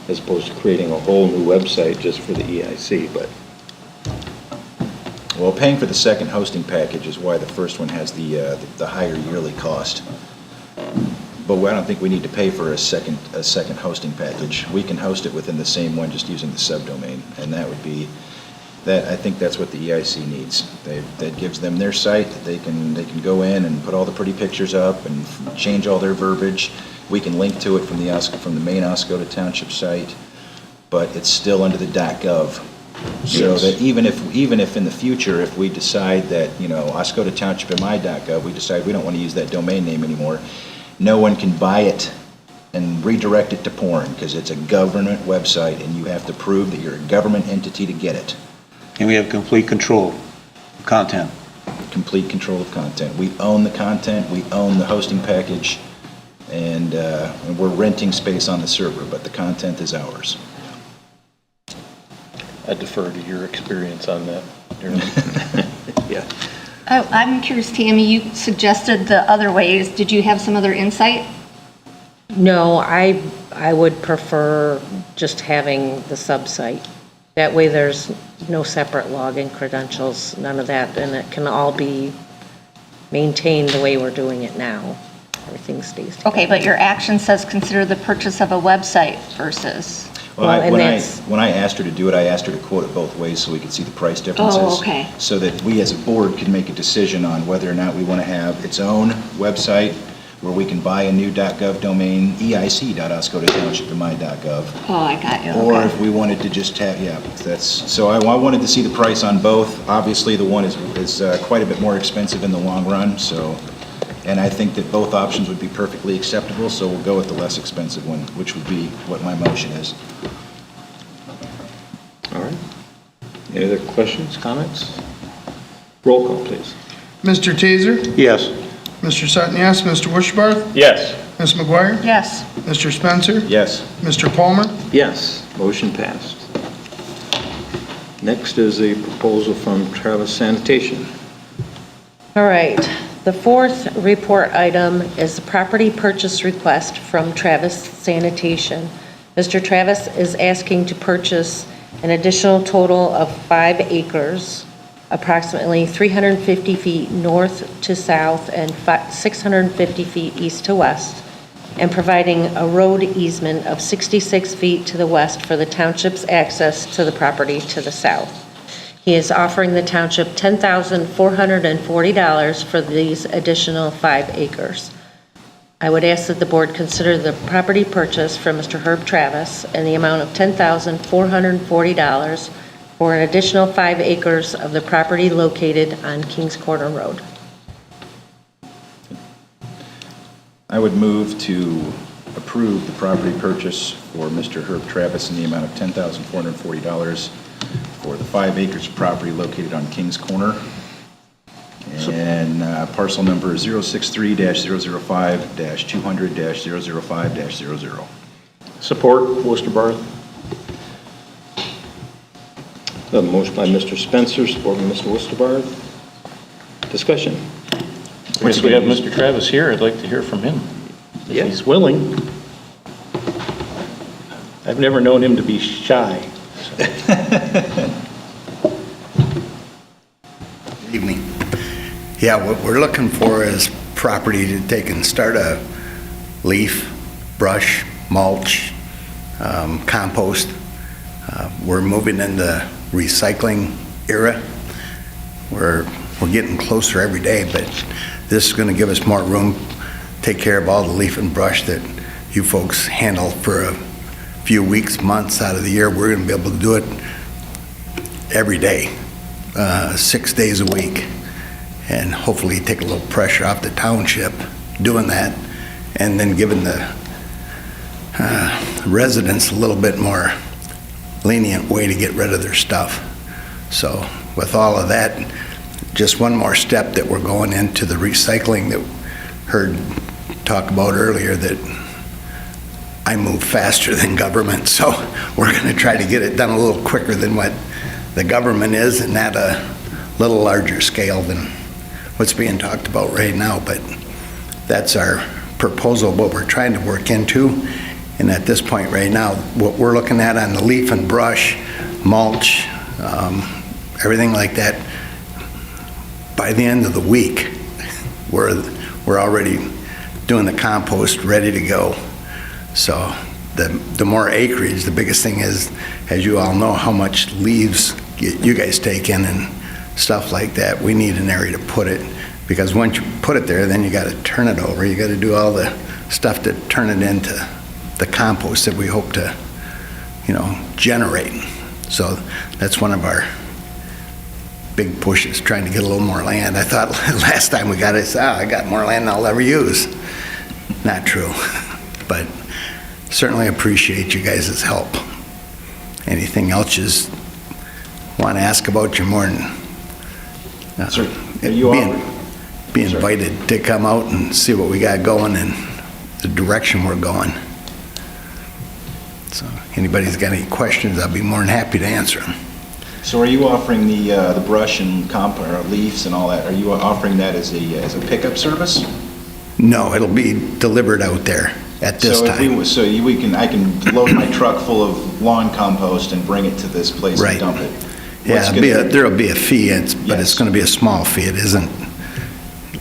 as opposed to creating a whole new website just for the EIC, but Well, paying for the second hosting package is why the first one has the higher yearly cost. But I don't think we need to pay for a second hosting package. We can host it within the same one, just using the subdomain, and that would be, I think that's what the EIC needs. That gives them their site, that they can go in and put all the pretty pictures up and change all their verbiage. We can link to it from the main Oscoda Township site, but it's still under the .gov. So Yes. that even if in the future, if we decide that, Oscoda Township and my.gov, we decide we don't want to use that domain name anymore, no one can buy it and redirect it to porn, because it's a government website, and you have to prove that you're a government entity to get it. And we have complete control of content. Complete control of content. We own the content, we own the hosting package, and we're renting space on the server, but the content is ours. I defer to your experience on that. yeah. I'm curious, Tammy, you suggested the other ways. Did you have some other insight? No, I would prefer just having the sub-site. That way there's no separate login credentials, none of that, and it can all be maintained the way we're doing it now. Everything stays together. Okay, but your action says consider the purchase of a website versus... Well, Well, and when that's- I asked her to do it, I asked her to quote it both ways so we could see the price differences. Oh, okay. So that we as a board could make a decision on whether or not we want to have its own website where we can buy a new .gov domain, eic.oscoda.township and my.gov. Oh, I got you. Or Okay. if we wanted to just have, so I wanted to see the price on both. Obviously, the one is quite a bit more expensive in the long run, so, and I think that both options would be perfectly acceptable, so we'll go with the less expensive one, which would be what my motion is. All right. Any other questions, comments? Roll call, please. Mr. Taser? Yes. Mr. Sutton, yes. Mr. Wishbarth? Yes. Ms. McGuire? Yes. Mr. Spencer? Yes. Mr. Palmer? Yes, motion passed. Next is a proposal from Travis Sanitation. All right, the fourth report item is the property purchase request from Travis Sanitation. Mr. Travis is asking to purchase an additional total of 5 acres, approximately 350 feet north to south and 650 feet east to west, and providing a road easement of 66 feet to the west for the township's access to the property to the south. He is offering the township $10,440 for these additional 5 acres. I would ask that the board consider the property purchase from Mr. Herb Travis in the amount of $10,440 for an additional 5 acres of the property located on Kings Corner Road. I would move to approve the property purchase for Mr. Herb Travis in the amount of $10,440 for the 5 acres of property located on Kings Corner. And parcel number 063-005-200-005-00. Support, Worcester Barth. A motion by Mr. Spencer, support by Mr. Westerbarth. Discussion. Since we have Mr. Travis here, I'd like to hear from him. If Yeah. he's willing. I've never known him to be shy. Evening. Yeah, what we're looking for is property that they can start a leaf, brush, mulch, compost. We're moving into recycling era. We're getting closer every day, but this is going to give us more room, take care of all the leaf and brush that you folks handle for a few weeks, months out of the year. We're going to be able to do it every day. 6 days a week, and hopefully take a little pressure off the township doing that, and then giving the residents a little bit more lenient way to get rid of their stuff. So with all of that, just one more step that we're going into the recycling that heard talk about earlier, that I move faster than government, so we're going to try to get it done a little quicker than what the government is, and at a little larger scale than what's being talked about right now. But that's our proposal, what we're trying to work into. And at this point right now, what we're looking at on the leaf and brush, mulch, everything like that, by the end of the week, we're already doing the compost, ready to go. So the more acreage, the biggest thing is, as you all know, how much leaves you guys take in and stuff like that. We need an area to put it, because once you put it there, then you got to turn it over. You got to do all the stuff to turn it into the compost that we hope to, generate. So that's one of our big pushes, trying to get a little more land. I thought last time we got it, I got more land than I'll ever use. Not true, but certainly appreciate you guys' help. Anything else you want to ask about, you're more than be invited to come out and see what we got going and the direction we're going. So anybody's got any questions, I'll be more than happy to answer them. So are you offering the brush and or leaves and all that, are you offering that as a pickup service? No, it'll be delivered out there at this time. I can load my truck full of lawn compost and bring it to this place and dump it? Yeah, there'll be a fee, but it's going to be a small fee. It isn't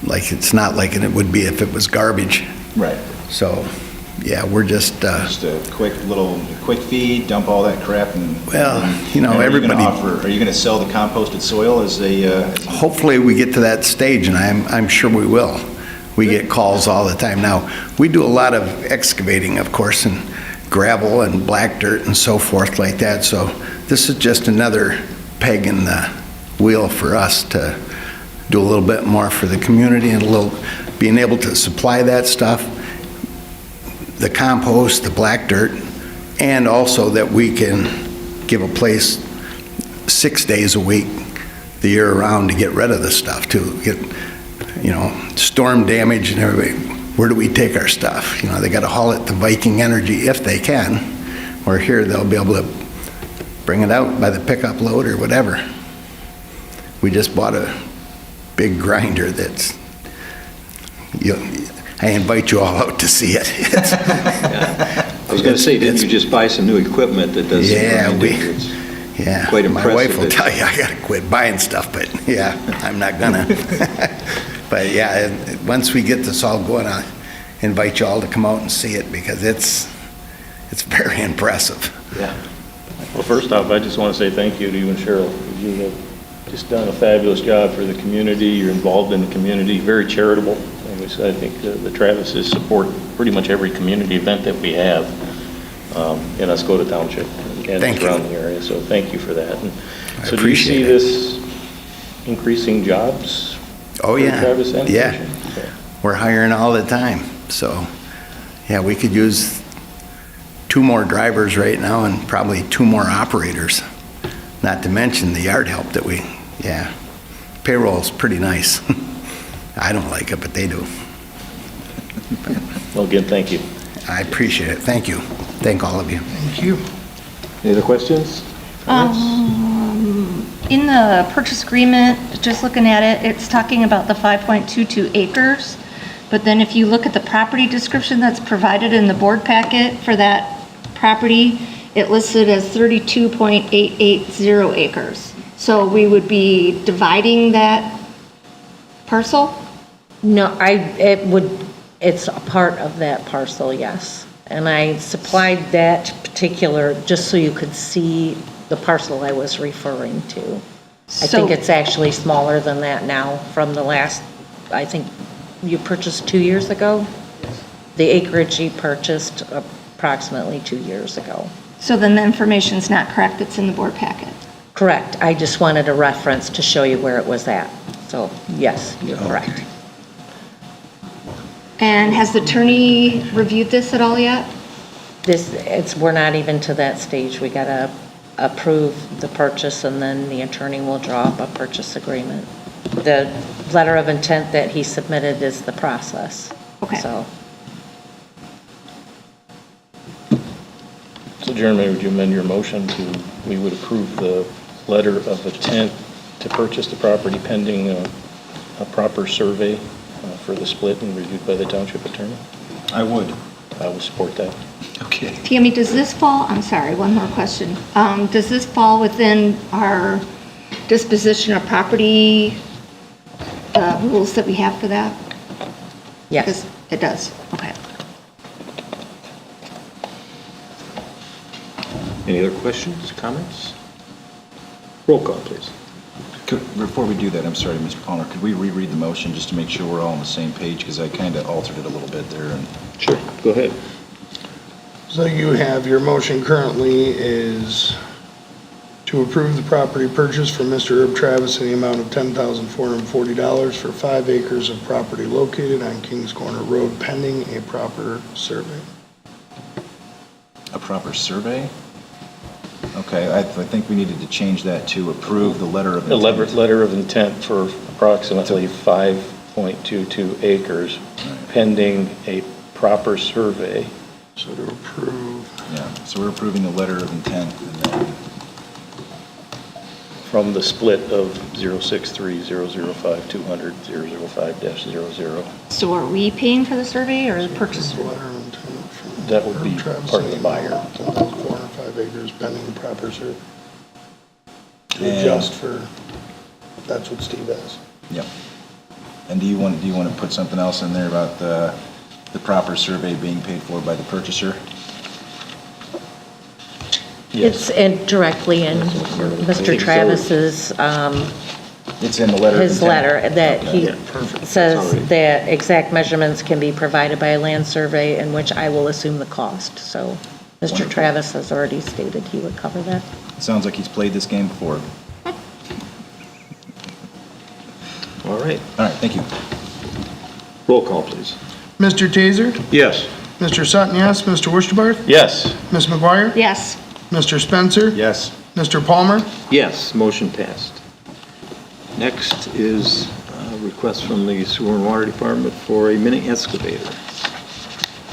like, it's not like it would be if it was garbage. Right. So, yeah, we're just a quick fee, dump all that crap, and everybody. Are you going to sell the composted soil as a? Hopefully, we get to that stage, and I'm sure we will. We get calls all the time now. We do a lot of excavating, of course, and gravel and black dirt and so forth like that. So this is just another peg in the wheel for us to do a little bit more for the community, and being able to supply that stuff, the compost, the black dirt, and also that we can give a place 6 days a week, the year around, to get rid of the stuff, to get, storm damage and everything. Where do we take our stuff? They got to haul it to Viking Energy if they can, or here they'll be able to bring it out by the pickup load or whatever. We just bought a big grinder that's, I invite you all out to see it. I was going to say, didn't you just buy some new equipment that does? Yeah, quite impressive. My wife will tell you I got to quit buying stuff, but yeah, I'm not gonna. But yeah, once we get this all going, I invite you all to come out and see it, because it's very impressive. Yeah. Well, first off, I just want to say thank you to you and Cheryl. You have just done a fabulous job for the community. You're involved in the community, very charitable. And I think the Travises support pretty much every community event that we have in Oscoda Township and surrounding area. So thank you for that. And so do you see this increasing jobs? Oh, yeah. Travis yeah. Okay. We're hiring all the time. So, yeah, we could use 2 more drivers right now and probably 2 more operators. Not to mention the yard help that payroll's pretty nice. I don't like it, but they do. Well, again, thank you. I appreciate it. Thank you. Thank all of you. Thank you. Any other questions? In the purchase agreement, just looking at it, it's talking about the 5.22 acres. But then if you look at the property description that's provided in the board packet for that property, it listed as 32.880 acres. So we would be dividing that parcel? No, it's a part of that parcel, yes. And I supplied that particular, just so you could see the parcel I was referring to. I think it's actually smaller than that now from the last, I think you purchased 2 years ago? The acreage you purchased approximately 2 years ago. So then the information's not correct that's in the board packet? Correct. I just wanted a reference to show you where it was at. So, yes, you're correct. And has the attorney reviewed this at all yet? We're not even to that stage. We gotta approve the purchase, and then the attorney will draw up a purchase agreement. The letter of intent that he submitted is the process. Okay. So, So Jeremy, would you amend your motion to, we would approve the letter of intent to purchase the property pending a proper survey for the split and reviewed by the township attorney? I would. I will support that. Okay. Tammy, does this fall, I'm sorry, one more question. Does this fall within our disposition of property rules that we have for that? yes. Because it does, okay. Any other questions, comments? Roll call, please. Before we do that, I'm sorry, Mr. Palmer, could we reread the motion just to make sure we're all on the same page? Because I kind of altered it a little bit there. And Sure, go ahead. So you have, your motion currently is to approve the property purchase from Mr. Herb Travis in the amount of $10,440 for 5 acres of property located on Kings Corner Road pending a proper survey. a proper survey? Okay, I think we needed to change that to approve the letter of The intent. letter of intent for approximately 5.22 acres pending a proper survey. So to approve, Yeah, so we're approving the letter of intent and then From the split of 063-005-200-005-00. So are we paying for the survey or the purchaser? letter of intent from That would be Herb Travis part of in the buyer. amount of 10,405 acres pending the proper survey. To And- adjust for, that's what Steve asked. Yep. And do you want to put something else in there about the proper survey being paid for by the purchaser? It's directly in Mr. Travis's, It's in the letter of intent? his letter, that he Yeah, perfect. says That's all right. that exact measurements can be provided by a land survey, in which I will assume the cost. So Mr. Wonderful. Travis has already stated he would cover that. Sounds like he's played this game before. All right, All right, thank you. roll call, please. Mr. Taser? Yes. Mr. Sutton, yes. Mr. Wishbarth? Yes. Ms. McGuire? Yes. Mr. Spencer? Yes. Mr. Palmer? Yes, motion passed. Next is a request from the Sewer and Water Department for a mini excavator.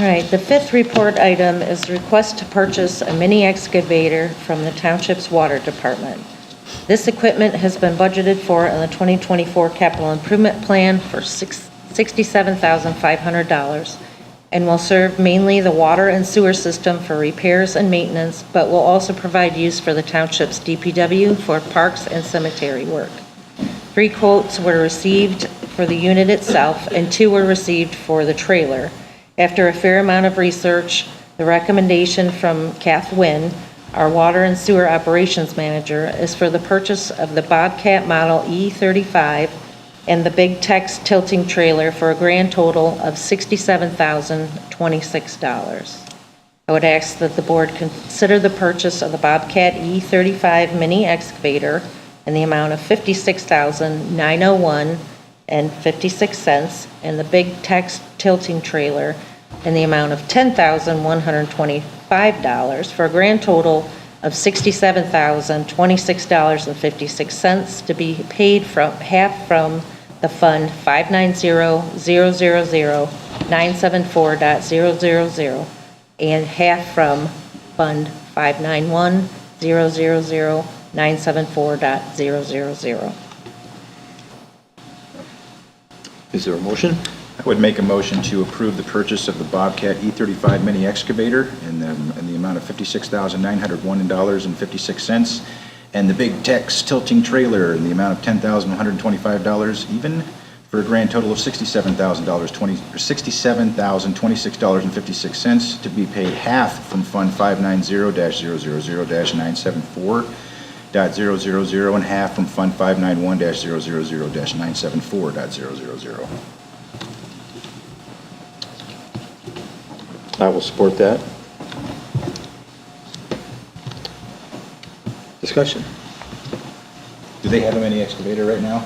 All right, the fifth report item is a request to purchase a mini excavator from the Township's Water Department. This equipment has been budgeted for in the 2024 capital improvement plan for $67,500 and will serve mainly the water and sewer system for repairs and maintenance, but will also provide use for the Township's DPW for parks and cemetery work. 3 quotes were received for the unit itself, and 2 were received for the trailer. After a fair amount of research, the recommendation from Kath Wynn, our Water and Sewer Operations Manager, is for the purchase of the Bobcat Model E35 and the Big Tex tilting trailer for a grand total of $67,026. I would ask that the board consider the purchase of the Bobcat E35 mini excavator in the amount of $56,901.56 and the Big Tex tilting trailer in the amount of $10,125 for a grand total of $67,026.56 to be paid from half from the Fund 590-000-974.000 and half from Fund 591-000-974.000. Is there a motion? I would make a motion to approve the purchase of the Bobcat E35 mini excavator in the amount of $56,901.56, and the Big Tex tilting trailer in the amount of $10,125 even, for a grand total of $67,026.56 to be paid half from Fund 590-000-974.000 and half from Fund 591-000-974.000. I will support that. Discussion? Do they have a mini excavator right now?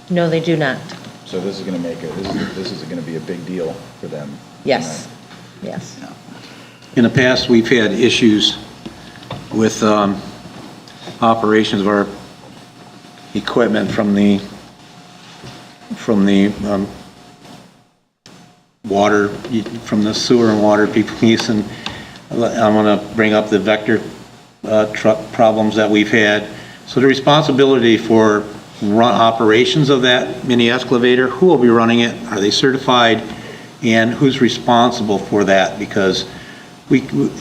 No, they do not. So this is going to make this is going to be a big deal for them. Yes, yes. In the past, we've had issues with operations of our equipment from the water, from the sewer and water people use, and I'm going to bring up the vector truck problems that we've had. So the responsibility for operations of that mini excavator, who will be running it? Are they certified? And who's responsible for that? Because it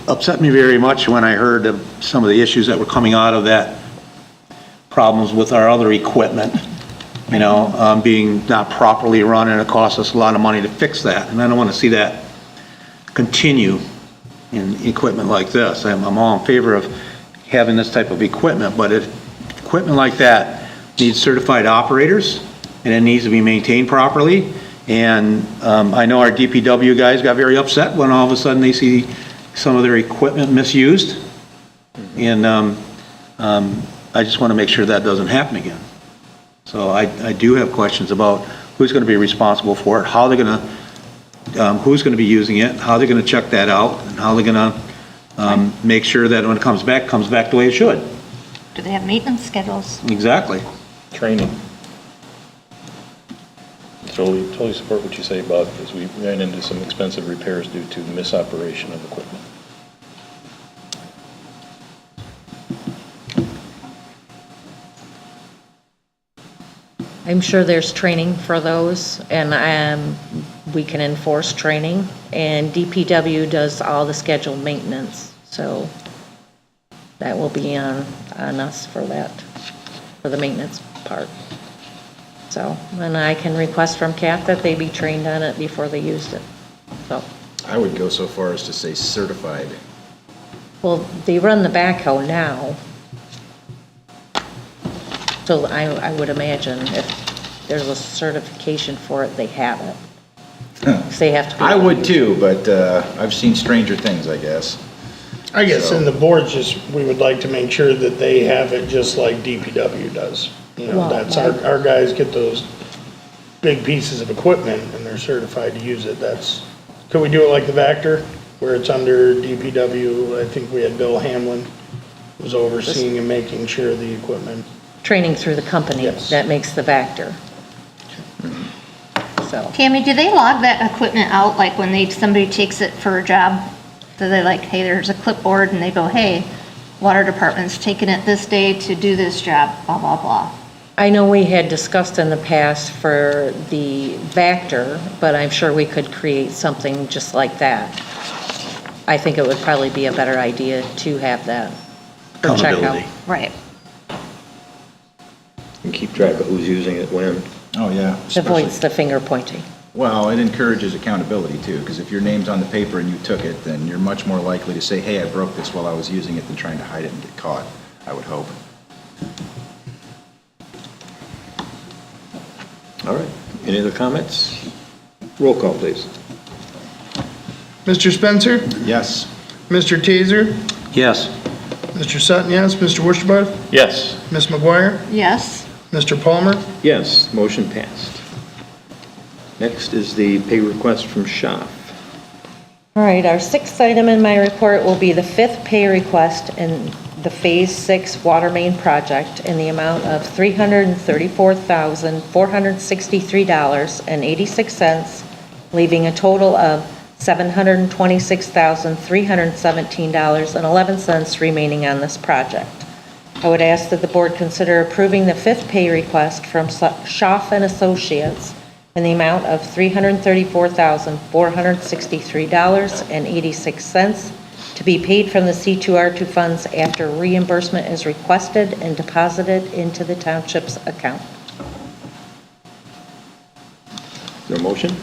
upset me very much when I heard of some of the issues that were coming out of that, problems with our other equipment, being not properly run, and it costs us a lot of money to fix that. And I don't want to see that continue in equipment like this. I'm all in favor of having this type of equipment, but if equipment like that needs certified operators, and it needs to be maintained properly. And I know our DPW guys got very upset when all of a sudden they see some of their equipment misused. And I just want to make sure that doesn't happen again. So I do have questions about who's going to be responsible for it, how they're going to, who's going to be using it, how they're going to check that out, and how they're going to make sure that when it comes back the way it should. Do they have maintenance schedules? Exactly. Training. Totally support what you say, Bob, because we ran into some expensive repairs due to misoperation of equipment. I'm sure there's training for those, and we can enforce training, and DPW does all the scheduled maintenance, so that will be on us for that, for the maintenance part. So, and I can request from CAT that they be trained on it before they used it, so. I would go so far as to say certified. Well, they run the backhoe now. So I would imagine if there's a certification for it, they have it. 'Cause they have to. I would too, but I've seen stranger things, I guess. I guess So- in the board, we would like to make sure that they have it just like DPW does. Well, That's our guys get those big pieces of equipment and they're certified to use it. Could we do it like the Vector, where it's under DPW? I think we had Bill Hamlin was overseeing and making sure the equipment. Training through the company Yes. that makes the Vector. So, Tammy, do they log that equipment out, like when somebody takes it for a job? Do they like, hey, there's a clipboard, and they go, hey, water department's taking it this day to do this job, blah, blah, blah. I know we had discussed in the past for the Vector, but I'm sure we could create something just like that. I think it would probably be a better idea to have that for checkout. Accountability. Right. And keep track of who's using it when. Oh, yeah. Avoids the finger pointing. Well, it encourages accountability too, because if your name's on the paper and you took it, then you're much more likely to say, hey, I broke this while I was using it, than trying to hide it and get caught, I would hope. All right. Any other comments? Roll call, please. Mr. Spencer? Yes. Mr. Taser? Yes. Mr. Sutton, yes. Mr. Worcester? Yes. Ms. McGuire? Yes. Mr. Palmer? Yes, motion passed. Next is the pay request from Schaaf. All right, our sixth item in my report will be the fifth pay request in the Phase 6 water main project in the amount of $334,463.86, leaving a total of $726,317.11 remaining on this project. I would ask that the board consider approving the fifth pay request from Schaaf and Associates in the amount of $334,463.86 to be paid from the C2R2 funds after reimbursement is requested and deposited into the township's account. Is there a motion?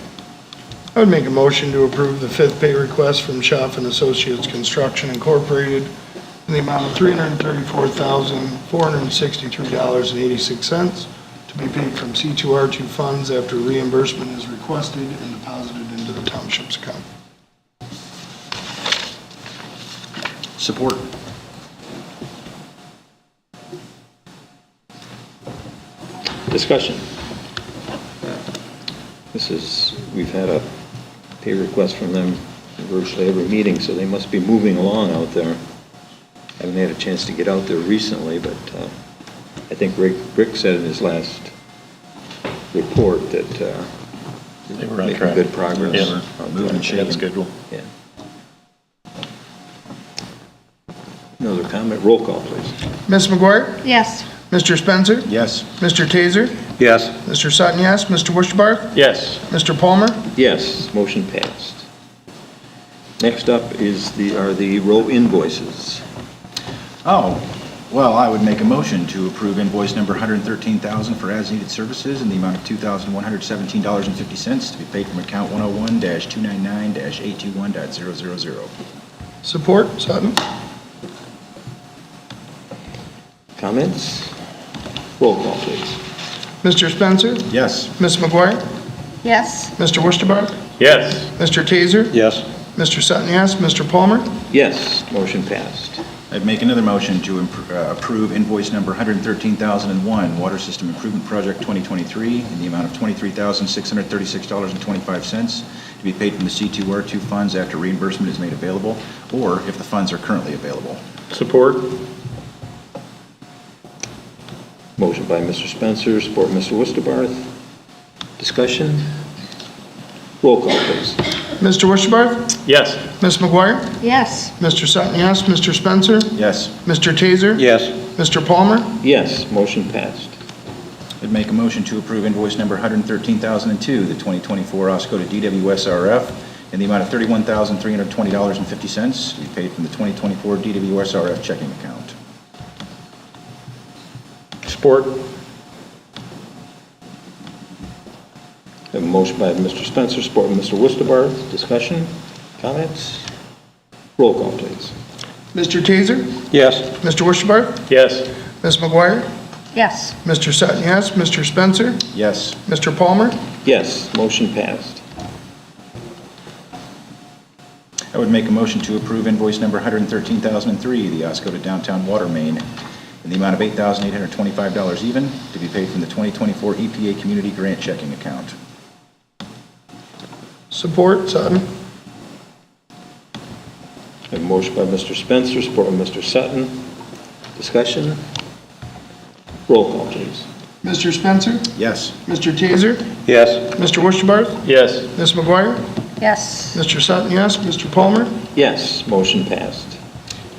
I would make a motion to approve the fifth pay request from Schaaf and Associates Construction Incorporated in the amount of $334,463.86 to be paid from C2R2 funds after reimbursement is requested and deposited into the township's account. Support. Discussion. We've had a pay request from them virtually every meeting, so they must be moving along out there. Haven't had a chance to get out there recently, but I think Rick said in his last report that They were on making track. good progress. Yeah, moving ahead of schedule. Yeah. Another comment, roll call, please. Ms. McGuire? Yes. Mr. Spencer? Yes. Mr. Taser? Yes. Mr. Sutton, yes. Mr. Wishbarth? Yes. Mr. Palmer? Yes, motion passed. Next up are the row invoices. Oh, well, I would make a motion to approve invoice number 113,000 for as-needed services in the amount of $2,117.50 to be paid from account 101-299-821.000. Support, Sutton? Comments? Roll call, please. Mr. Spencer? Yes. Ms. McGuire? Yes. Mr. Wishbarth? Yes. Mr. Taser? Yes. Mr. Sutton, yes. Mr. Palmer? Yes, motion passed. I'd make another motion to approve invoice number 113,001, Water System Improvement Project 2023, in the amount of $23,636.25 to be paid from the C2R2 funds after reimbursement is made available, or if the funds are currently available. Support? Motion by Mr. Spencer, support Mr. Wistbarth. Discussion? Roll call, please. Mr. Wishbarth? Yes. Ms. McGuire? Yes. Mr. Sutton, yes. Mr. Spencer? Yes. Mr. Taser? Yes. Mr. Palmer? Yes, motion passed. I'd make a motion to approve invoice number 113,002, the 2024 Oscoda DWSRF, in the amount of $31,320.50 to be paid from the 2024 DWSRF checking account. Support? Have a motion by Mr. Spencer, support by Mr. Wistbarth. Discussion? Comments? Roll call, please. Mr. Taser? Yes. Mr. Wishbarth? Yes. Ms. McGuire? Yes. Mr. Sutton, yes. Mr. Spencer? Yes. Mr. Palmer? Yes, motion passed. I would make a motion to approve invoice number 113,003, the Oscoda Downtown Water Main, in the amount of $8,825 even, to be paid from the 2024 EPA Community Grant Checking Account. Support, Sutton? Have a motion by Mr. Spencer, support by Mr. Sutton. Discussion? Roll call, please. Mr. Spencer? Yes. Mr. Taser? Yes. Mr. Wishbarth? Yes. Ms. McGuire? Yes. Mr. Sutton, yes. Mr. Palmer? Yes, motion passed.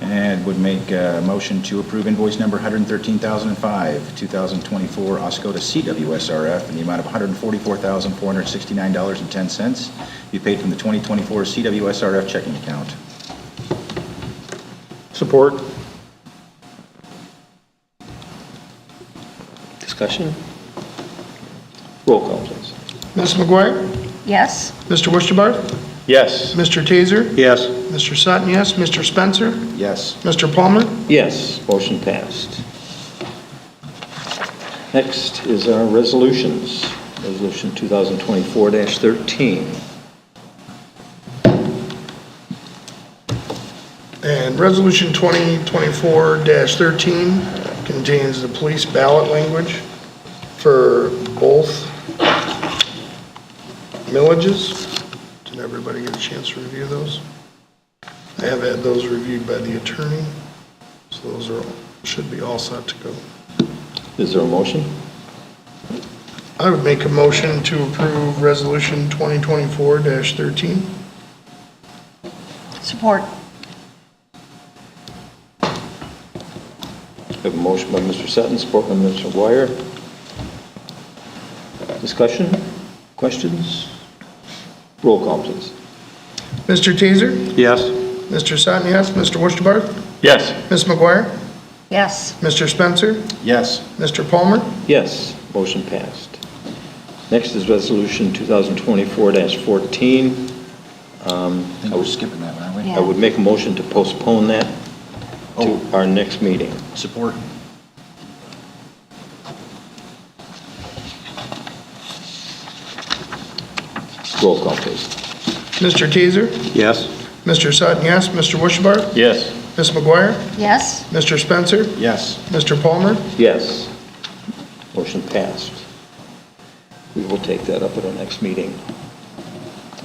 And would make a motion to approve invoice number 113,005, 2024 Oscoda CWSRF, in the amount of $144,469.10, be paid from the 2024 CWSRF checking account. Support? Discussion? Roll call, please. Ms. McGuire? Yes. Mr. Wishbarth? Yes. Mr. Taser? Yes. Mr. Sutton, yes. Mr. Spencer? Yes. Mr. Palmer? Yes, motion passed. Next is our resolutions. Resolution 2024-13. And Resolution 2024-13 contains the police ballot language for both millages. Did everybody get a chance to review those? I have had those reviewed by the attorney, so those should be all set to go. Is there a motion? I would make a motion to approve Resolution 2024-13. Support. Have a motion by Mr. Sutton, support by Mr. McGuire. Discussion? Questions? Roll call, please. Mr. Taser? Yes. Mr. Sutton, yes. Mr. Wishbarth? Yes. Ms. McGuire? Yes. Mr. Spencer? Yes. Mr. Palmer? Yes, motion passed. Next is Resolution 2024-14. I think we're skipping that one, aren't we? Yeah. I would make a motion to postpone that to our next meeting. Support. Roll call, please. Mr. Taser? Yes. Mr. Sutton, yes. Mr. Wishbarth? Yes. Ms. McGuire? Yes. Mr. Spencer? Yes. Mr. Palmer? Yes, motion passed. we will take that up at our next meeting,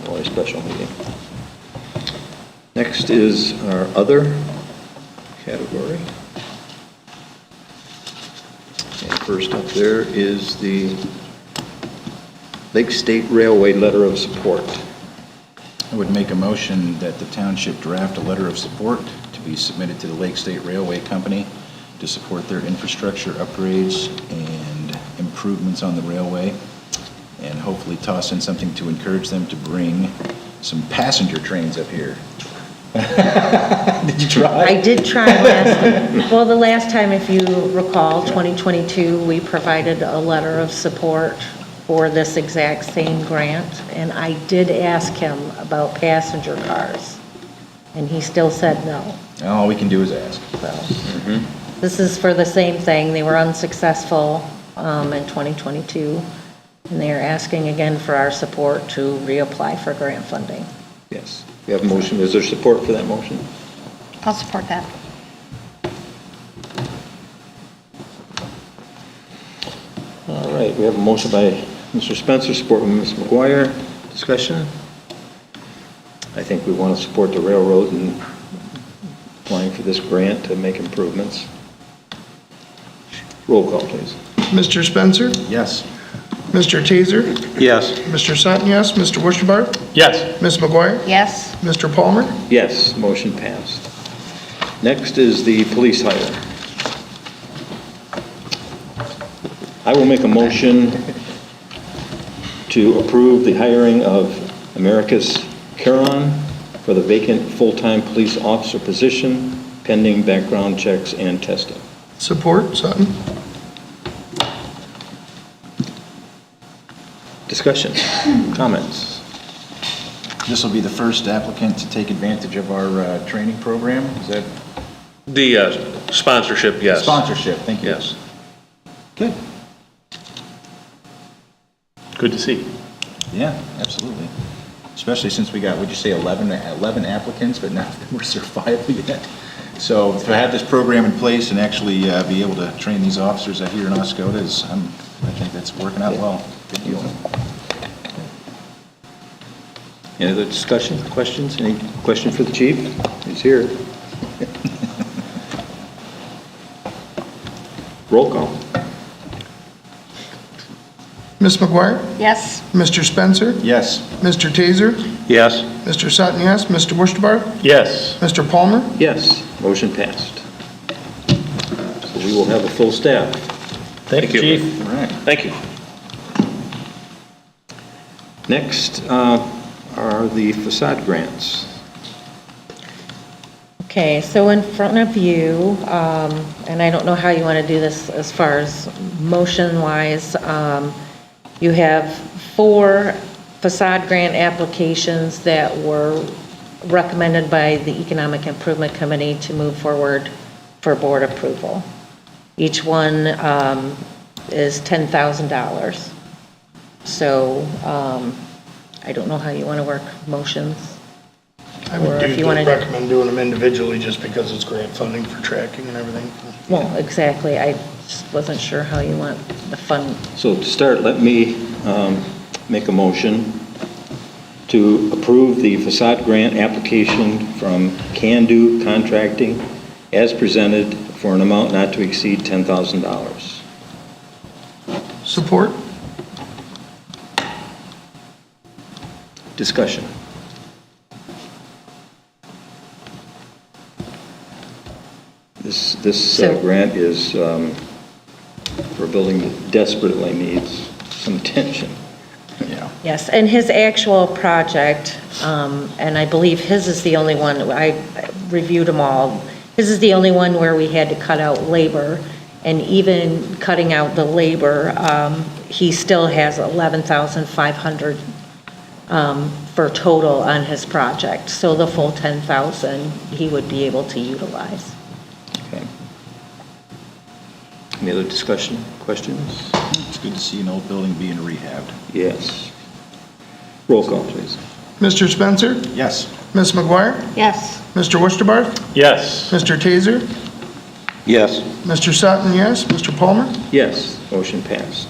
or a special meeting. Next is our other category. And first up there is the Lake State Railway Letter of Support. I would make a motion that the township draft a letter of support to be submitted to the Lake State Railway Company to support their infrastructure upgrades and improvements on the railway, and hopefully toss in something to encourage them to bring some passenger trains up here. Did you try? I did try well, the last time, if you recall, 2022, we provided a letter of support for this exact same grant, and I did ask him about passenger cars, and he still said no. All we can do is ask. So, this is for the same thing. They were unsuccessful in 2022, and they are asking again for our support to reapply for grant funding. Yes, we have a motion. Is there support for that motion? I'll support that. All right, we have a motion by Mr. Spencer, support by Ms. McGuire. Discussion? I think we want to support the railroad in applying for this grant to make improvements. Roll call, please. Mr. Spencer? Yes. Mr. Taser? Yes. Mr. Sutton, yes. Mr. Wurschenbarth? Yes. Ms. McGuire? Yes. Mr. Palmer? Yes, motion passed. Next is the police hire. I will make a motion to approve the hiring of Americus Caron for the vacant full-time police officer position pending background checks and testing. Support, Sutton? Discussion, comments? This will be the first applicant to take advantage of our training program. Is that The sponsorship, yes. sponsorship? Thank you. Yes. Good. Good to see. Yeah, absolutely. Especially since we got, would you say 11 applicants, but not we're certifiable yet. So to have this program in place and actually be able to train these officers out here in Oscoda is, I think that's working out well. Good deal. Any other discussion, questions? Any question for the chief? He's here. Roll call. Ms. McGuire? Yes. Mr. Spencer? Yes. Mr. Taser? Yes. Mr. Sutton, yes. Mr. Wurschenbarth? Yes. Mr. Palmer? Yes, motion passed. So we will have a full staff. Thank you, Chief. All right. Thank you. Next are the facade grants. Okay, so in front of you, and I don't know how you want to do this as far as motion-wise, you have 4 facade grant applications that were recommended by the Economic Improvement Committee to move forward for board approval. Each one is $10,000. So I don't know how you want to work motions. I Or would if you wanna- recommend doing them individually just because it's grant funding for tracking and everything. Well, exactly. I just wasn't sure how you want the fund. So to start, let me make a motion to approve the facade grant application from Can Do Contracting as presented for an amount not to exceed $10,000. Support? Discussion. This So- grant is for a building that desperately needs some attention. Yeah. Yes, and his actual project, and I believe his is the only one, I reviewed them all. His is the only one where we had to cut out labor, and even cutting out the labor, he still has $11,500 for total on his project. So the full $10,000 he would be able to utilize. Okay. Any other discussion, questions? It's good to see an old building being rehabbed. Yes. Roll call, please. Mr. Spencer? Yes. Ms. McGuire? Yes. Mr. Wurschenbarth? Yes. Mr. Taser? Yes. Mr. Sutton, yes. Mr. Palmer? Yes, motion passed.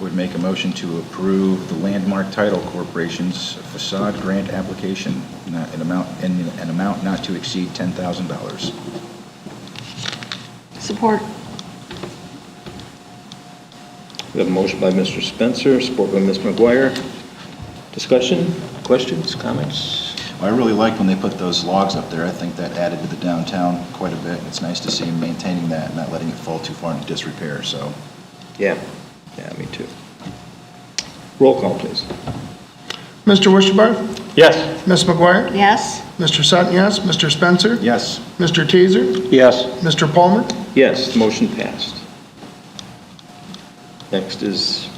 Would make a motion to approve the Landmark Title Corporation's facade grant application in an amount not to exceed $10,000. Support. We have a motion by Mr. Spencer, support by Ms. McGuire. Discussion, questions, comments? I really like when they put those logs up there. I think that added to the downtown quite a bit. It's nice to see them maintaining that and not letting it fall too far into disrepair, so. Yeah, me too. Roll call, please. Mr. Wishbarth? Yes. Ms. McGuire? Yes. Mr. Sutton, yes. Mr. Spencer? Yes. Mr. Taser? Yes. Mr. Palmer? Yes, the motion passed. Next is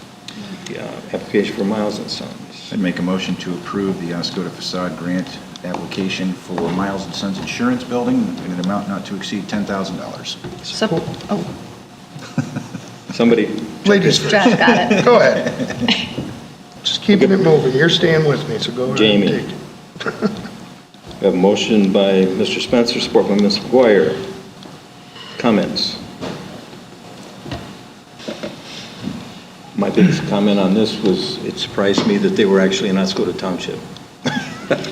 the application for Miles and Sons. I'd make a motion to approve the Oscoda facade grant application for Miles and Sons Insurance Building in an amount not to exceed $10,000. Support. Oh, Somebody, Ladies first. Josh got it. Go ahead. Just keeping it moving. You're staying with me, so go ahead. Jamie. and take it. we have a motion by Mr. Spencer, support by Ms. McGuire. Comments? My biggest comment on this was it surprised me that they were actually in Oscoda Township.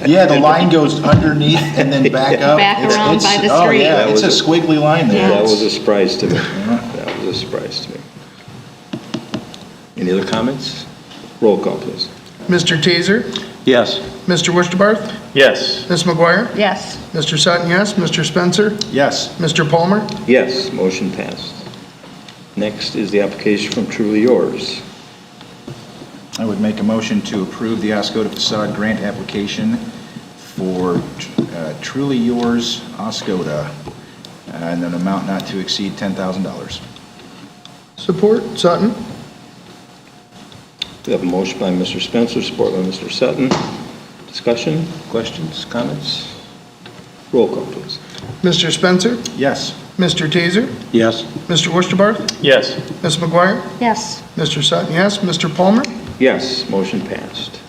Yeah, the line goes underneath and then back up. Back around by the Oh, street. yeah, That it's a was squiggly line there. That was a surprise to me. That was a surprise to me. Any other comments? Roll call, please. Mr. Taser? Yes. Mr. Wishbarth? Yes. Ms. McGuire? Yes. Mr. Sutton, yes. Mr. Spencer? Yes. Mr. Palmer? Yes, motion passed. Next is the application from Truly Yours. I would make a motion to approve the Oscoda facade grant application for Truly Yours Oscoda in an amount not to exceed $10,000. Support. Sutton? We have a motion by Mr. Spencer, support by Mr. Sutton. Discussion, questions, comments? Roll call, please. Mr. Spencer? Yes. Mr. Taser? Yes. Mr. Wishbarth? Yes. Ms. McGuire? Yes. Mr. Sutton, yes. Mr. Palmer? Yes, motion passed.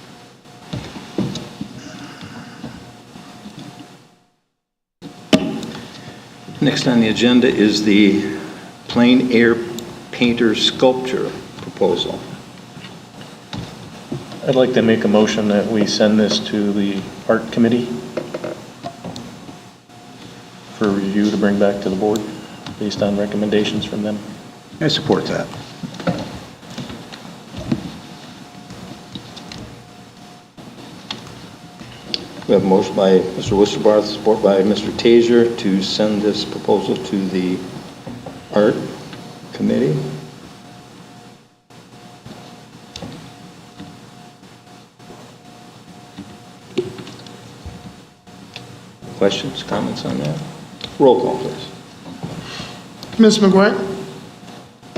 Next on the agenda is the plein air painter sculpture proposal. I'd like to make a motion that we send this to the art committee for review to bring back to the board based on recommendations from them. I support that. We have a motion by Mr. Westerbarth, support by Mr. Taser to send this proposal to the art committee. Questions, comments on that? Roll call, please. Ms. McGuire?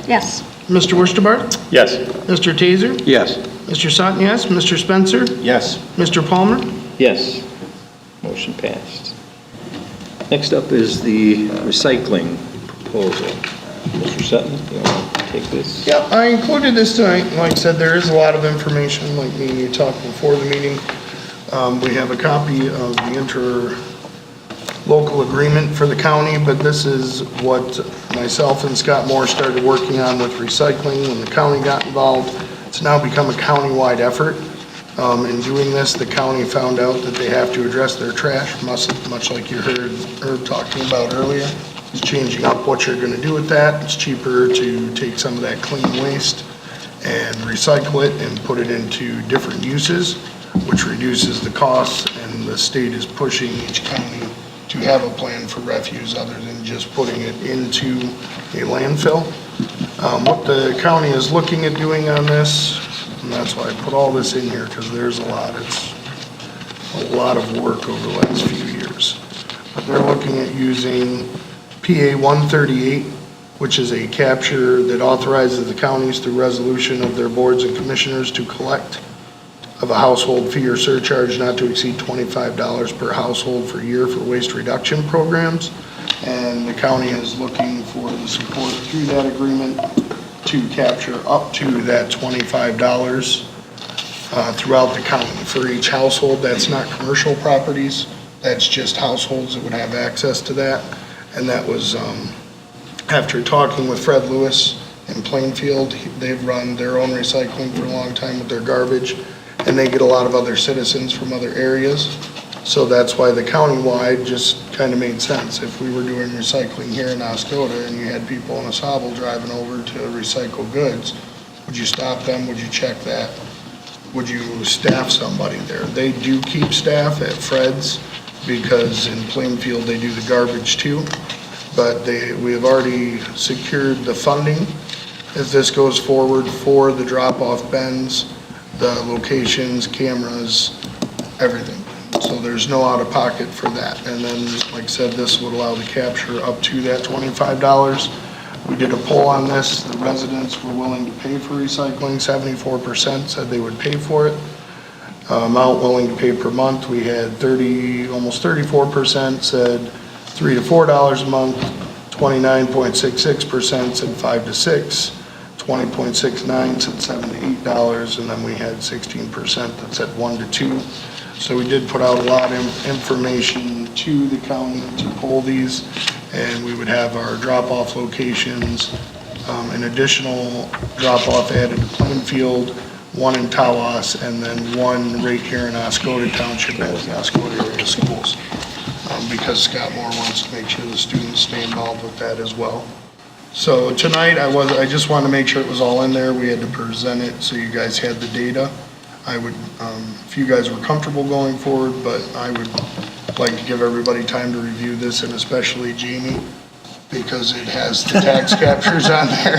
Yes. Mr. Wishbarth? Yes. Mr. Taser? Yes. Mr. Sutton, yes. Mr. Spencer? Yes. Mr. Palmer? Yes, motion passed. Next up is the recycling proposal. Mr. Sutton, you want to take this? Yeah, I included this tonight. Like I said, there is a lot of information, like me and you talked before the meeting. We have a copy of the interlocal agreement for the county, but this is what myself and Scott Moore started working on with recycling when the county got involved. It's now become a county-wide effort. In doing this, the county found out that they have to address their trash, much like you heard Herb talking about earlier. It's changing up what you're gonna do with that. It's cheaper to take some of that clean waste and recycle it and put it into different uses, which reduces the costs, and the state is pushing each county to have a plan for refuse other than just putting it into a landfill. What the county is looking at doing on this, and that's why I put all this in here, because there's a lot. It's a lot of work over the last few years. But they're looking at using PA 138, which is a capture that authorizes the counties through resolution of their boards and commissioners to collect of a household fee or surcharge not to exceed $25 per household per year for waste reduction programs. And the county is looking for the support through that agreement to capture up to that $25 throughout the county for each household. That's not commercial properties, that's just households that would have access to that. And that was after talking with Fred Lewis in Plainfield. They've run their own recycling for a long time with their garbage, and they get a lot of other citizens from other areas. So that's why the countywide just kind of made sense. If we were doing recycling here in Oscoda and you had people in Osable driving over to recycle goods, would you stop them? Would you check that? Would you staff somebody there? They do keep staff at Fred's because in Plainfield they do the garbage too. But we have already secured the funding if this goes forward for the drop-off bins, the locations, cameras, everything. So there's no out-of-pocket for that. And then, like I said, this would allow the capture up to that $25. We did a poll on this. The residents were willing to pay for recycling. 74% said they would pay for it. Amount willing to pay per month, we had almost 34% said $3 to $4 a month. 29.66% said $5 to $6. 20.69 said $7 to $8, and then we had 16% that said $1 to $2. So we did put out a lot of information to the county to poll these, and we would have our drop-off locations, an additional drop-off added to Plainfield, one in Tawas, and then one right here in Oscoda Township at the Oscoda area schools, because Scott Moore wants to make sure the students stay involved with that as well. So tonight, I just wanted to make sure it was all in there. We had to present it so you guys had the data. I would, if you guys were comfortable going forward, but I would like to give everybody time to review this, and especially Jamie, because it has the tax captures on there.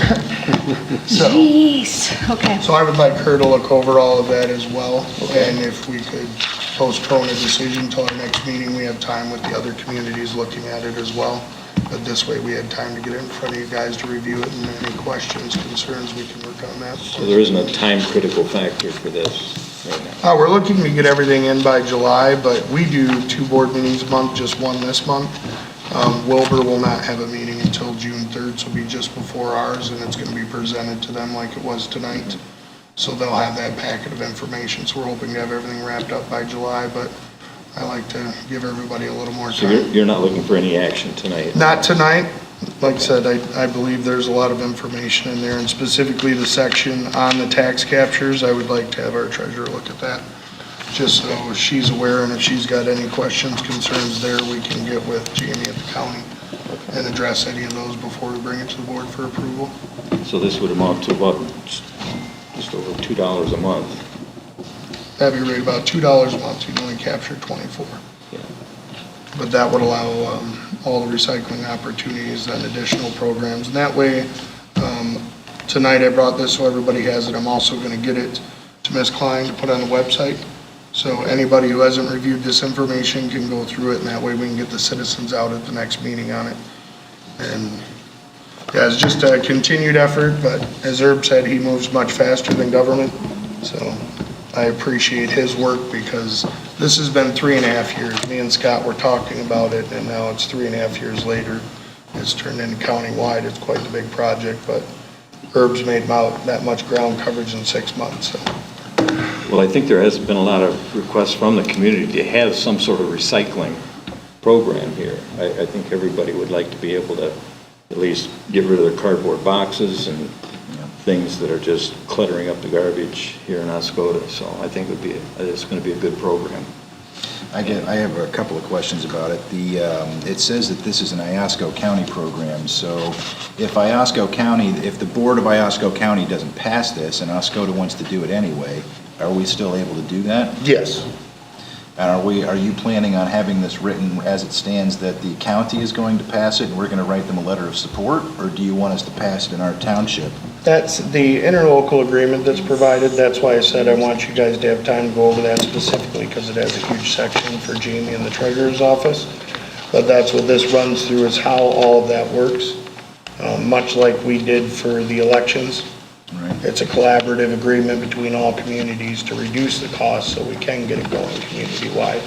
So, Jeez, okay. so I would like her to look over all of that as well, and if we could postpone a decision till our next meeting, we have time with the other communities looking at it as well. But this way, we had time to get it in front of you guys to review it, and any questions, concerns, we can work on that. So there isn't a time critical factor for this right now? We're looking to get everything in by July, but we do 2 board meetings a month, just one this month. Wilbur will not have a meeting until June 3rd, so it'll be just before ours, and it's gonna be presented to them like it was tonight. So they'll have that packet of information, so we're hoping to have everything wrapped up by July, but I like to give everybody a little more So time. you're not looking for any action tonight? Not tonight. Like I said, I believe there's a lot of information in there, and specifically the section on the tax captures, I would like to have our treasurer look at that, just so she's aware, and if she's got any questions, concerns there, we can get with Jamie at the county and address any of those before we bring it to the board for approval. So this would amount to about just over $2 a month? That'd be right about $2 a month, you'd only capture 24. Yeah. But that would allow all the recycling opportunities and additional programs. And that way, tonight I brought this so everybody has it. I'm also going to get it to Ms. Klein to put on the website. So anybody who hasn't reviewed this information can go through it, and that way we can get the citizens out at the next meeting on it. And yeah, it's just a continued effort, but as Herb said, he moves much faster than government. So I appreciate his work, because this has been 3.5 years. Me and Scott were talking about it, and now it's 3.5 years later. It's turned into countywide. It's quite the big project, but Herb's made that much ground coverage in 6 months. So. Well, I think there has been a lot of requests from the community to have some sort of recycling program here. I think everybody would like to be able to at least get rid of their cardboard boxes and things that are just cluttering up the garbage here in Oscoda. So I think it's going to be a good program. I have a couple of questions about it. It says that this is an Iosco County program, so if the board of Iosco County doesn't pass this and Oscoda wants to do it anyway, are we still able to do that? Yes. And are you planning on having this written as it stands that the county is going to pass it and we're going to write them a letter of support, or do you want us to pass it in our township? That's the interlocal agreement that's provided. That's why I said I want you guys to have time to go over that specifically, because it has a huge section for Jamie in the treasurer's office. But that's what this runs through, is how all of that works, much like we did for the elections. Right. It's a collaborative agreement between all communities to reduce the cost so we can get it going community-wide.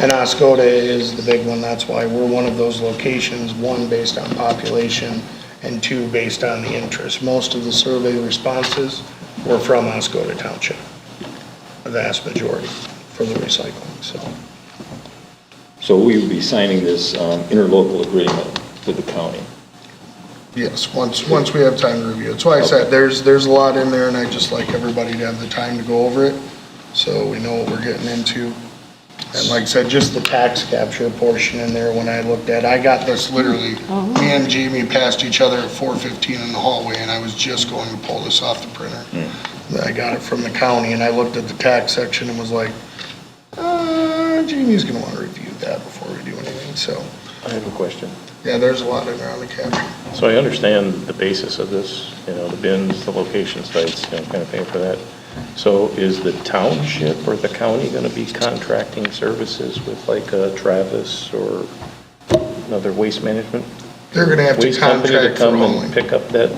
And Oscoda is the big one. That's why we're one of those locations, one, based on population, and two, based on the interest. Most of the survey responses were from Oscoda Township, the vast majority for the recycling. So we will be signing this interlocal agreement with the county. Yes, once we have time to review it. That's why I said, there's a lot in there, and I just like everybody to have the time to go over it, so we know what we're getting into. And like I said, just the tax capture portion in there, when I looked at, I got this literally, me and Jamie passed each other at 4:15 in the hallway, and I was just going to pull this off the printer. I got it from the county, and I looked at the tax section and was like, Jamie's gonna wanna review that before we do anything, so. I have a question. Yeah, there's a lot in there on the capture. So I understand the basis of this, the bins, the location sites, kind of paying for that. So is the township or the county going to be contracting services with like Travis or another waste management? They're gonna have to waste company contract to for come hauling. and pick up that?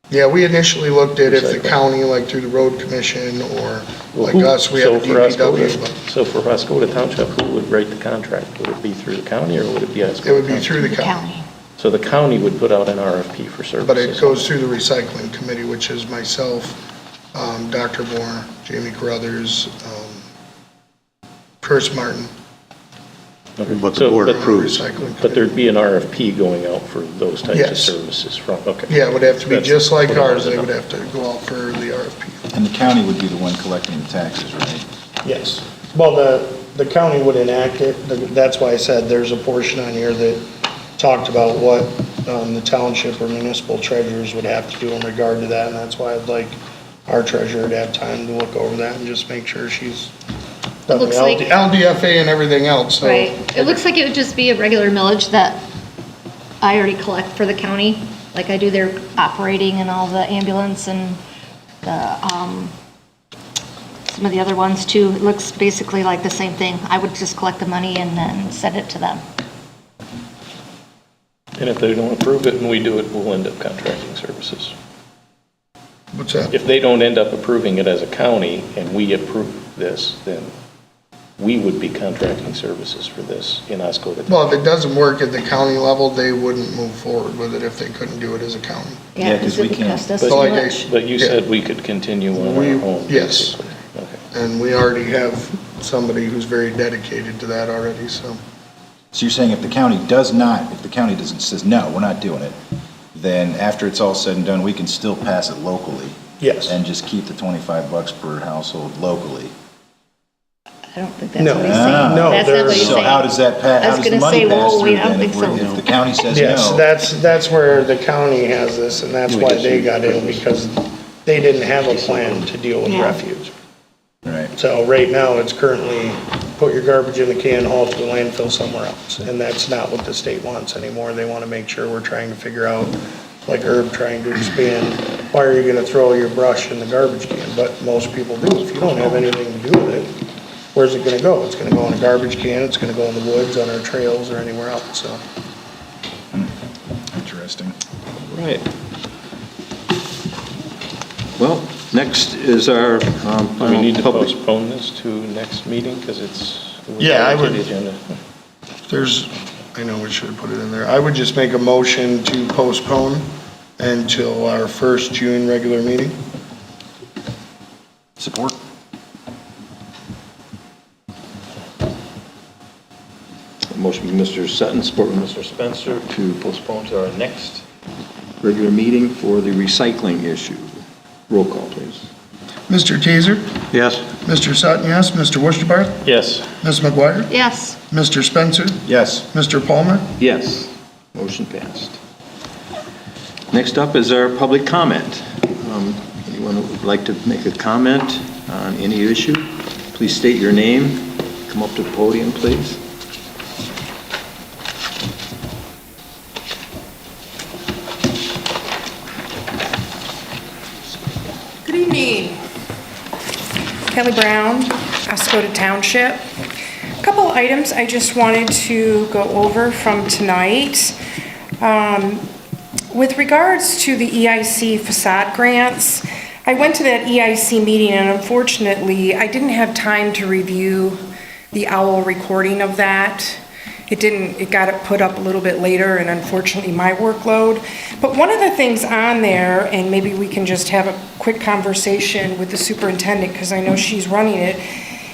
Yeah, we initially looked at if the Recycle. county, like through the road commission, or Well, like who- us, we so have for DPW. but So for Oscoda Township, who would write the contract? Would it be through the county or would it be Oscoda? It would be Township? through the county, So the county would put out an RFP for services? but it goes through the recycling committee, which is myself, Dr. Moore, Jamie Carruthers, Chris Martin. What the So, board but- approves. Recycling But committee. there'd be an RFP going out for those types of Yes. services from, okay. Yeah, it would have to be That's just like what I ours, wanted they to would know. have to go out for the RFP. And the county would be the one collecting the taxes, right? Yes. Well, the county would enact it. That's why I said there's a portion on here that talked about what the township or municipal treasurers would have to do in regard to that. And that's why I'd like our treasurer to have time to look over that and just make sure she's done the looks like- LDFA and everything else, so. Right. It looks like it would just be a regular millage that I already collect for the county, like I do their operating and all the ambulance and the, some of the other ones too. It looks basically like the same thing. I would just collect the money and then send it to them. And if they don't approve it and we do it, we'll end up contracting services. What's that? If they don't end up approving it as a county and we approve this, then we would be contracting services for this in Oscoda. Well, if it doesn't work at the county level, they wouldn't move forward with it if they couldn't do it as a county. Yeah, 'cause because we it would can't- cost us But- too like I- much. But you Yeah. said we could continue on We- our own. yes. basically. Okay. And we already have somebody who's very dedicated to that already, so. So you're saying if the county doesn't, says, no, we're not doing it, then after it's all said and done, we can still pass it locally? Yes. And just keep the $25 per household locally? I don't think that's No. what he's Ah. saying. No, That's not what he's So saying. how does that pass, I was how does the gonna money say, pass well, through wait, I don't then? think so. If the county says Yes, no? that's where the county has this, and that's We why just they use got in, because they didn't have a plan to deal with Yeah. refuse. Right. So right now, it's currently put your garbage in the can, haul to the landfill somewhere else. And that's not what the state wants anymore. They want to make sure we're trying to figure out, like Herb trying to expand, why are you going to throw your brush in the garbage can? But most people do. If you don't have anything to do with it, where's it going to go? It's going to go in a garbage can, it's going to go in the woods, on our trails, or anywhere else, so. Interesting. Right. Well, next is our Do we final need to public. postpone this to next meeting because it's? Yeah, I would- the agenda. I know we should have put it in there. I would just make a motion to postpone until our first June regular meeting. Support? Motion by Mr. Sutton, support by Mr. Spencer to postpone to our next regular meeting for the recycling issue. Roll call, please. Mr. Teaser, Yes. Mr. Sutton, yes. Mr. Worcester, Yes. Ms. McGuire, Yes. Mr. Spencer, Yes. Mr. Palmer. Yes. Motion passed. Next up is our public comment. Anyone who would like to make a comment on any issue, please state your name. Come up to the podium, please. Good evening. Kelly Brown, Oscoda Township. A couple items I just wanted to go over from tonight. With regards to the EIC facade grants, I went to that EIC meeting and unfortunately, I didn't have time to review the OWL recording of that. It got it put up a little bit later and unfortunately my workload. But one of the things on there, and maybe we can just have a quick conversation with the superintendent because I know she's running it.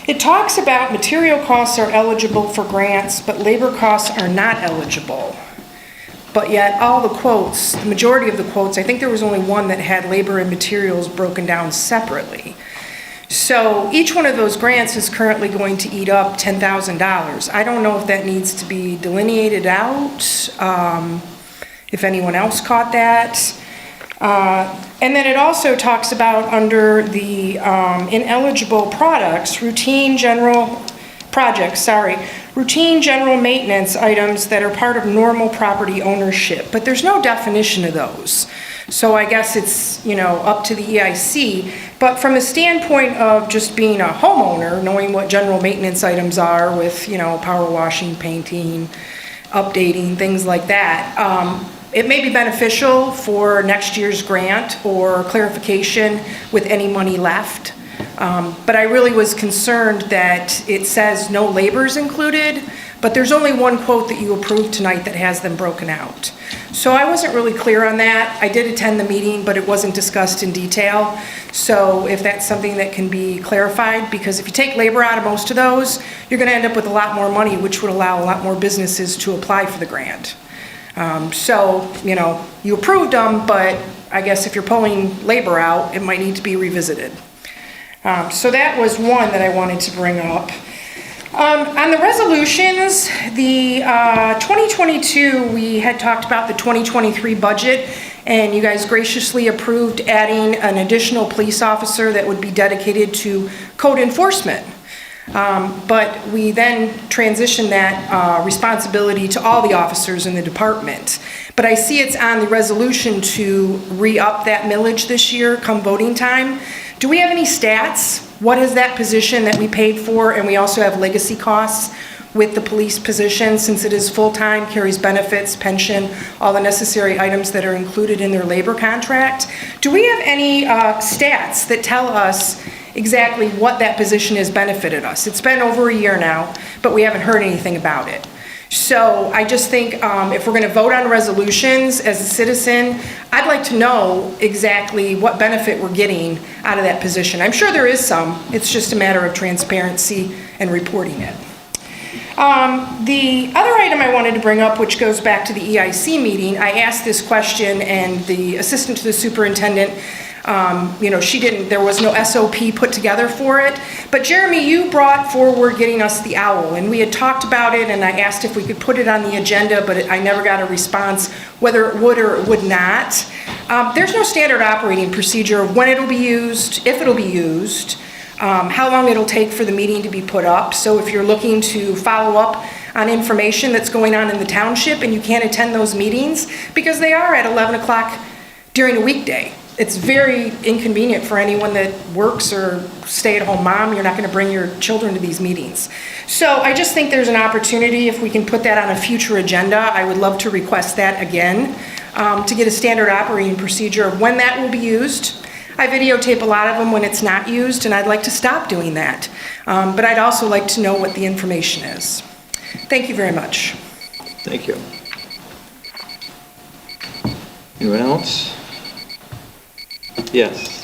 It talks about material costs are eligible for grants, but labor costs are not eligible. but yet all the quotes, the majority of the quotes, I think there was only one that had labor and materials broken down separately. So each one of those grants is currently going to eat up $10,000. I don't know if that needs to be delineated out, if anyone else caught that. And then it also talks about under the ineligible products, routine general maintenance items that are part of normal property ownership, but there's no definition of those. So I guess it's, up to the EIC. But from the standpoint of just being a homeowner, knowing what general maintenance items are with, power washing, painting, updating, things like that, it may be beneficial for next year's grant or clarification with any money left. But I really was concerned that it says no labor's included, but there's only one quote that you approved tonight that has them broken out. So I wasn't really clear on that. I did attend the meeting, but it wasn't discussed in detail. So if that's something that can be clarified, because if you take labor out of most of those, you're gonna end up with a lot more money, which would allow a lot more businesses to apply for the grant. You approved them, but I guess if you're pulling labor out, it might need to be revisited. So that was one that I wanted to bring up. On the resolutions, the 2022, we had talked about the 2023 budget, and you guys graciously approved adding an additional police officer that would be dedicated to code enforcement. But we then transitioned that responsibility to all the officers in the department. But I see it's on the resolution to re-up that millage this year come voting time. Do we have any stats? What is that position that we paid for? And we also have legacy costs with the police position, since it is full-time, carries benefits, pension, all the necessary items that are included in their labor contract. Do we have any stats that tell us exactly what that position has benefited us? It's been over a year now, but we haven't heard anything about it. So I just think if we're going to vote on resolutions as a citizen, I'd like to know exactly what benefit we're getting out of that position. I'm sure there is some. It's just a matter of transparency and reporting it. The other item I wanted to bring up, which goes back to the EIC meeting, I asked this question and the assistant to the superintendent, there was no SOP put together for it. But Jeremy, you brought forward getting us the owl, and we had talked about it, and I asked if we could put it on the agenda, but I never got a response whether it would or it would not. There's no standard operating procedure of when it'll be used, if it'll be used, how long it'll take for the meeting to be put up. So if you're looking to follow up on information that's going on in the township and you can't attend those meetings because they are at 11 o'clock during a weekday, it's very inconvenient for anyone that works or stay-at-home mom. You're not going to bring your children to these meetings. So I just think there's an opportunity if we can put that on a future agenda. I would love to request that again, to get a standard operating procedure of when that will be used. I videotape a lot of them when it's not used, and I'd like to stop doing that. But I'd also like to know what the information is. Thank you very much. Thank you. Anyone else? Yes.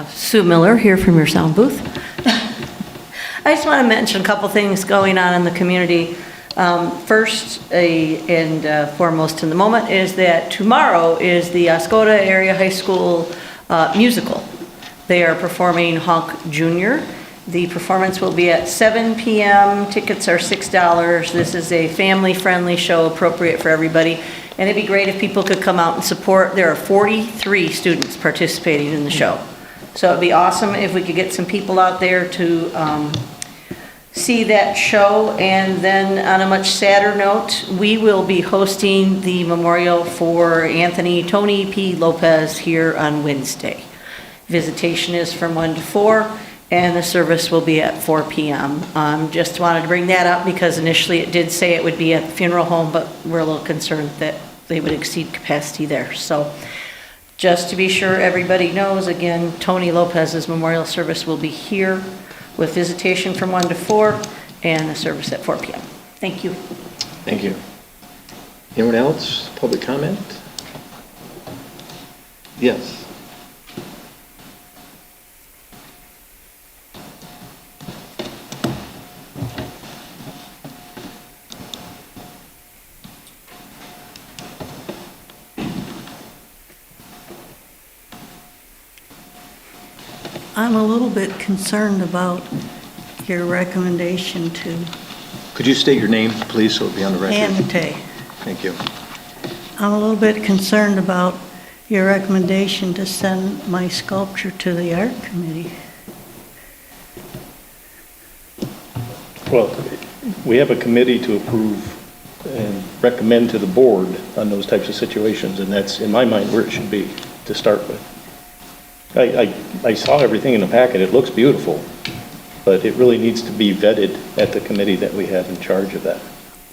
Sue Miller here from your sound booth. I just want to mention a couple things going on in the community. First and foremost in the moment is that tomorrow is the Oscoda Area High School musical. They are performing Honk Jr. The performance will be at 7 p.m. Tickets are $6. This is a family-friendly show appropriate for everybody. And it'd be great if people could come out and support. There are 43 students participating in the show. So it'd be awesome if we could get some people out there to see that show. And then on a much sadder note, we will be hosting the memorial for Tony P. Lopez here on Wednesday. Visitation is from 1 to 4, and the service will be at 4 p.m. Just wanted to bring that up because initially it did say it would be at the funeral home, but we're a little concerned that they would exceed capacity there. So just to be sure everybody knows, again, Tony Lopez's memorial service will be here with visitation from 1 to 4 and the service at 4 p.m. Thank you. Thank you. Anyone else? Public comment? Yes. I'm a little bit concerned about your recommendation to Could you state your name, please, so it'll be on the record? Anate. Thank you. I'm a little bit concerned about your recommendation to send my sculpture to the art committee. Well, we have a committee to approve and recommend to the board on those types of situations, and that's, in my mind, where it should be to start with. I saw everything in the packet. It looks beautiful, but it really needs to be vetted at the committee that we have in charge of that.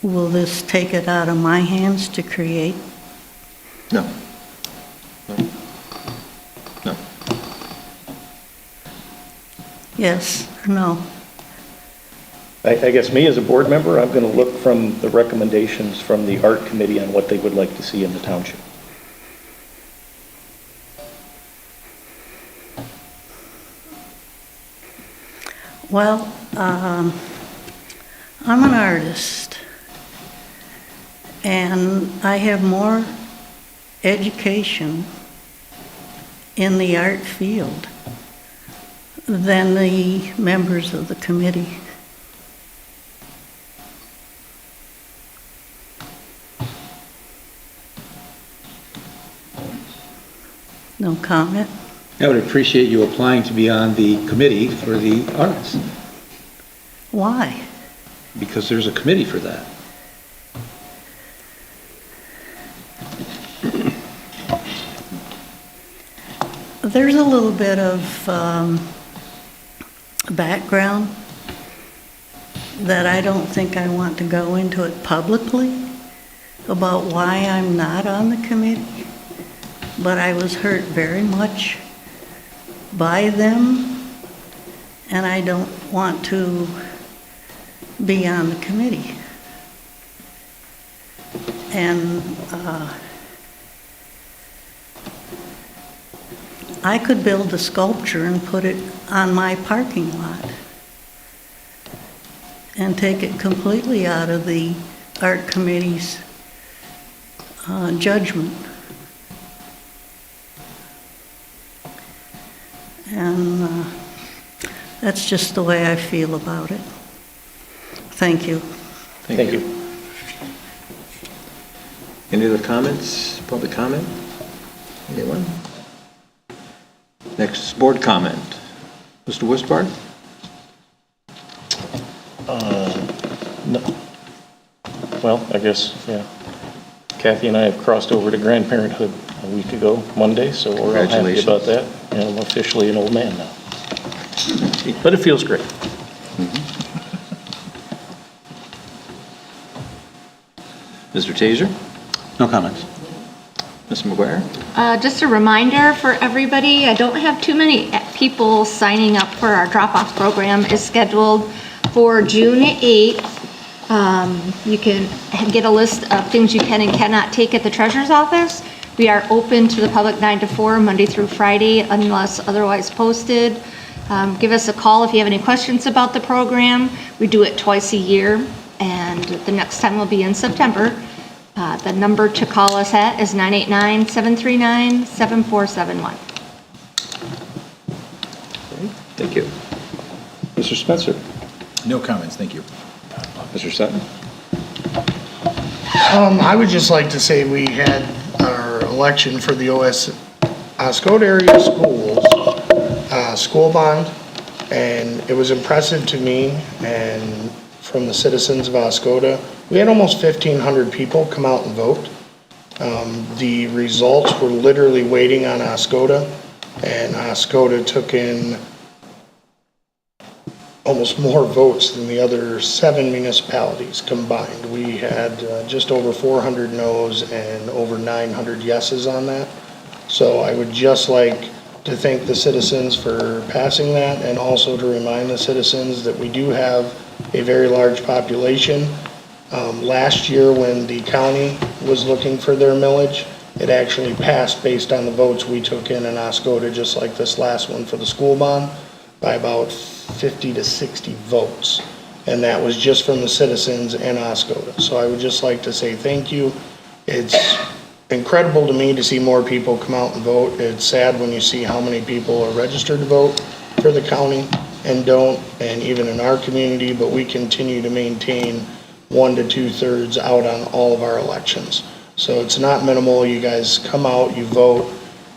Will this take it out of my hands to create? No. No. Yes or no? I guess me as a board member, I'm going to look from the recommendations from the art committee on what they would like to see in the township. Well, I'm an artist, and I have more education in the art field than the members of the committee. No comment? I would appreciate you applying to be on the committee for the arts, Why? because there's a committee for that. There's a little bit of background that I don't think I want to go into it publicly about why I'm not on the committee, but I was hurt very much by them, and I don't want to be on the committee. And I could build a sculpture and put it on my parking lot and take it completely out of the art committee's judgment. And that's just the way I feel about it. Thank you. Thank you. Any other comments, public comment? Anyone? Next is board comment. Mr. Wistbard? No. Well, I guess, yeah. Kathy and I have crossed over to grandparenthood a week ago, Monday, so we're all happy about that. And I'm officially an old man now. But it feels great. Mr. Taser? No comments. Ms. McGuire? Just a reminder for everybody, I don't have too many people signing up for our drop-off program. It's scheduled for June 8th. You can get a list of things you can and cannot take at the treasurer's office. We are open to the public 9 to 4, Monday through Friday, unless otherwise posted. Give us a call if you have any questions about the program. We do it twice a year, and the next time will be in September. The number to call us at is 989-739-7471. Thank you. Mr. Spencer? No comments, thank you. Mr. Sutton? I would just like to say we had our election for the Oscoda area schools, school bond, and it was impressive to me and from the citizens of Oscoda. We had almost 1,500 people come out and vote. The results were literally waiting on Oscoda, and Oscoda took in almost more votes than the other 7 municipalities combined. We had just over 400 no's and over 900 yeses on that. So I would just like to thank the citizens for passing that, and also to remind the citizens that we do have a very large population. Last year, when the county was looking for their millage, it actually passed based on the votes we took in Oscoda, just like this last one for the school bond, by about 50 to 60 votes. And that was just from the citizens in Oscoda. So I would just like to say thank you. It's incredible to me to see more people come out and vote. It's sad when you see how many people are registered to vote, for the county and don't, and even in our community, but we continue to maintain 1 to 2/3 out on all of our elections. So it's not minimal. You guys come out, you vote,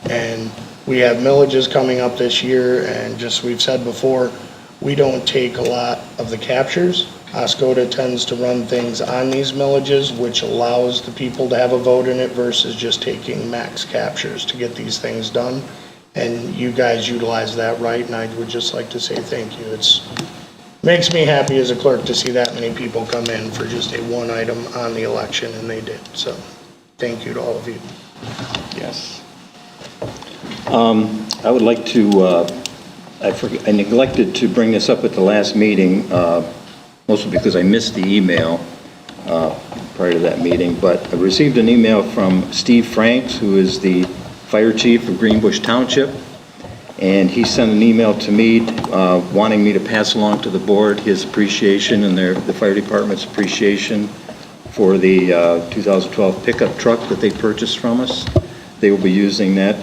and we have millages coming up this year, and just we've said before, we don't take a lot of the captures. Oscoda tends to run things on these millages, which allows the people to have a vote in it versus just taking max captures to get these things done. And you guys utilize that right, and I would just like to say thank you. Makes me happy as a clerk to see that many people come in for just a one item on the election, and they did. So thank you to all of you. Yes. I would like to, I neglected to bring this up at the last meeting, mostly because I missed the email prior to that meeting, but I received an email from Steve Franks, who is the fire chief of Greenbush Township, and he sent an email to me wanting me to pass along to the board his appreciation and the fire department's appreciation for the 2012 pickup truck that they purchased from us. They will be using that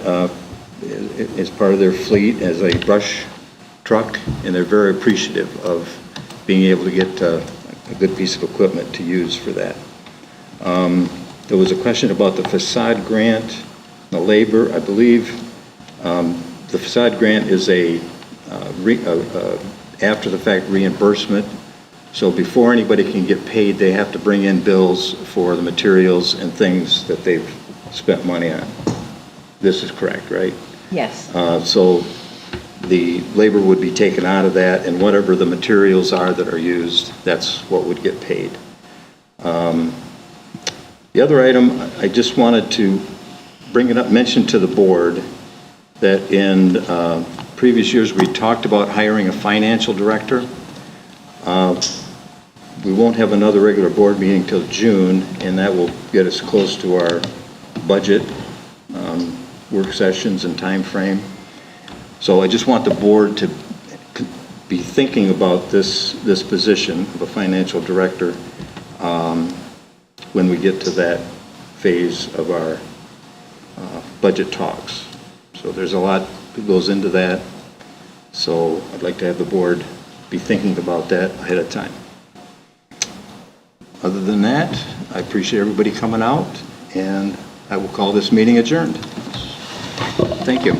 as part of their fleet as a brush truck, and they're very appreciative of being able to get a good piece of equipment to use for that. There was a question about the facade grant, the labor. I believe the facade grant is a after-the-fact reimbursement. So before anybody can get paid, they have to bring in bills for the materials and things that they've spent money on. This is correct, right? Yes. So the labor would be taken out of that, and whatever the materials are that are used, that's what would get paid. The other item, I just wanted to bring it up, mention to the board that in previous years, we talked about hiring a financial director. We won't have another regular board meeting till June, and that will get us close to our budget work sessions and time frame. So I just want the board to be thinking about this position of a financial director when we get to that phase of our budget talks. So there's a lot that goes into that. So I'd like to have the board be thinking about that ahead of time. Other than that, I appreciate everybody coming out, and I will call this meeting adjourned. Thank you.